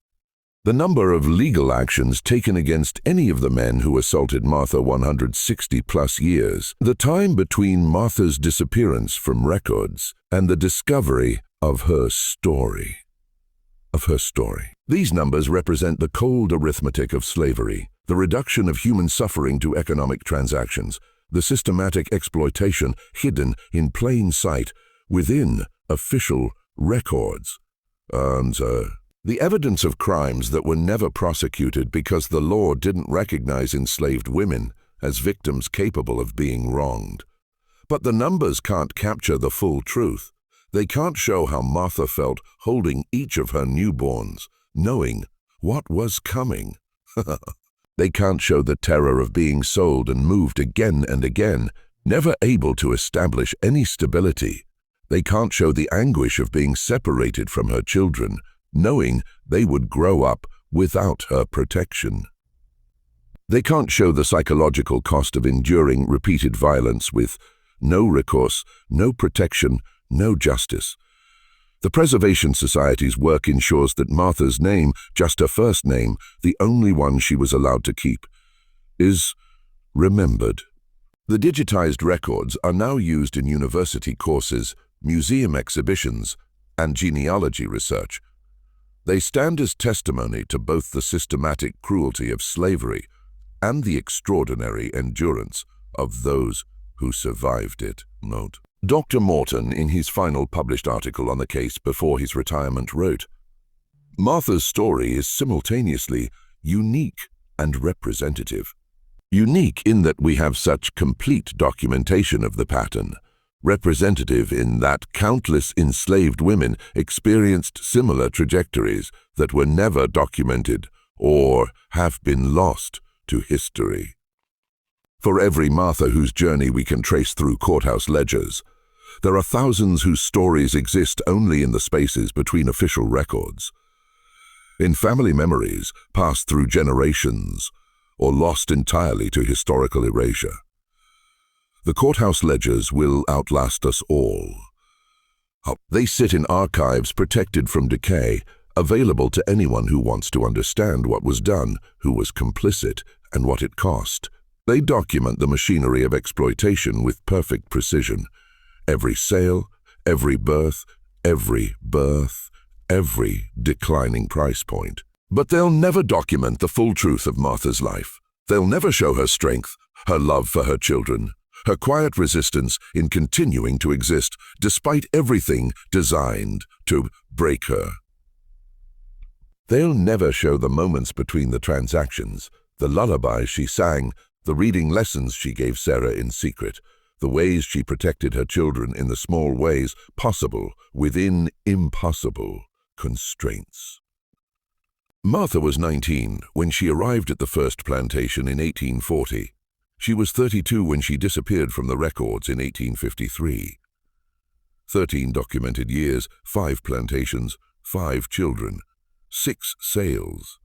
The number of legal actions taken against any of the men who assaulted Martha 160-plus years, the time between Martha's disappearance from records and the discovery of her story. These numbers represent the cold arithmetic of slavery, the reduction of human suffering to economic transactions, the systematic exploitation hidden in plain sight within official records. The evidence of crimes that were never prosecuted because the law didn't recognize enslaved women as victims capable of being wronged. But the numbers can't capture the full truth. They can't show how Martha felt holding each of her newborns, knowing what was coming. They can't show the terror of being sold and moved again and again, never able to establish any stability. They can't show the anguish of being separated from her children, knowing they would grow up without her protection. They can't show the psychological cost of enduring repeated violence with no recourse, no protection, no justice. The Preservation Society's work ensures that Martha's name, just her first name, the only one she was allowed to keep, is remembered. The digitized records are now used in university courses, museum exhibitions, and genealogy research. They stand as testimony to both the systematic cruelty of slavery and the extraordinary endurance of those who survived it. Note. Dr. Morton, in his final published article on the case before his retirement, wrote, "Martha's story is simultaneously unique and representative. Unique in that we have such complete documentation of the pattern. Representative in that countless enslaved women experienced similar trajectories that were never documented or have been lost to history. For every Martha whose journey we can trace through courthouse ledgers, there are thousands whose stories exist only in the spaces between official records, in family memories passed through generations, or lost entirely to historical erasure. The courthouse ledgers will outlast us all. They sit in archives protected from decay, available to anyone who wants to understand what was done, who was complicit, and what it cost. They document the machinery of exploitation with perfect precision. Every sale, every birth, every declining price point. But they'll never document the full truth of Martha's life. They'll never show her strength, her love for her children, her quiet resistance in continuing to exist despite everything designed to break her. They'll never show the moments between the transactions, the lullabies she sang, the reading lessons she gave Sarah in secret, the ways she protected her children in the small ways possible within impossible constraints. Martha was 19 when she arrived at the first plantation in 1840. She was 32 when she disappeared from the records in 1853. 13 documented years, 5 plantations, 5 children, 6 sales,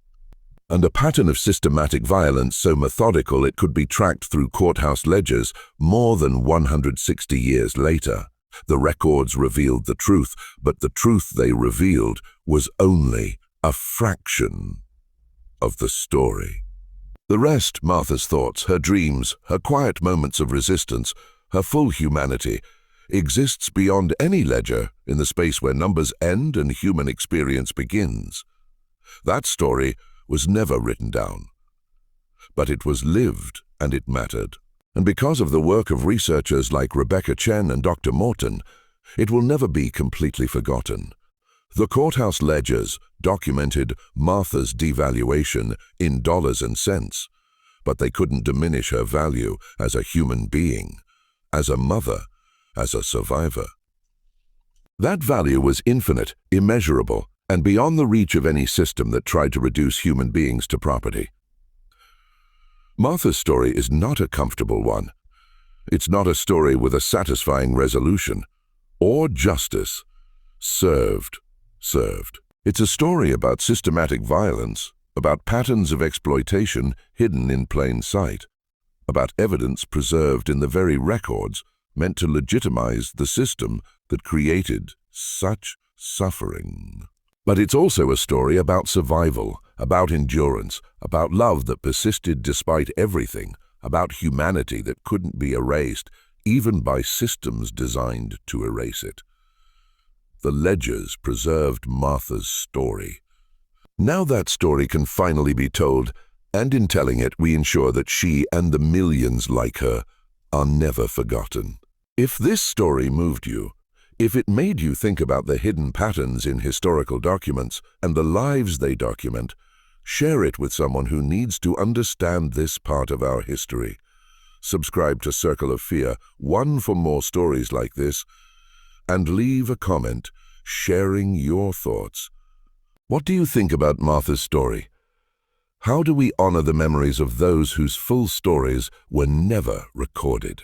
and a pattern of systematic violence so methodical it could be tracked through courthouse ledgers more than 160 years later. The records revealed the truth, but the truth they revealed was only a fraction of the story. The rest, Martha's thoughts, her dreams, her quiet moments of resistance, her full humanity, exists beyond any ledger in the space where numbers end and human experience begins. That story was never written down, but it was lived and it mattered. And because of the work of researchers like Rebecca Chen and Dr. Morton, it will never be completely forgotten. The courthouse ledgers documented Martha's devaluation in dollars and cents, but they couldn't diminish her value as a human being, as a mother, as a survivor. That value was infinite, immeasurable, and beyond the reach of any system that tried to reduce human beings to property. Martha's story is not a comfortable one. It's not a story with a satisfying resolution, or justice served. It's a story about systematic violence, about patterns of exploitation hidden in plain sight, about evidence preserved in the very records meant to legitimize the system that created such suffering. But it's also a story about survival, about endurance, about love that persisted despite everything, about humanity that couldn't be erased, even by systems designed to erase it. The ledgers preserved Martha's story. Now that story can finally be told, and in telling it we ensure that she and the millions like her are never forgotten. If this story moved you, if it made you think about the hidden patterns in historical documents and the lives they document, share it with someone who needs to understand this part of our history. Subscribe to Circle of Fear, 1 for more stories like this, and leave a comment sharing your thoughts. What do you think about Martha's story? How do we honor the memories of those whose full stories were never recorded?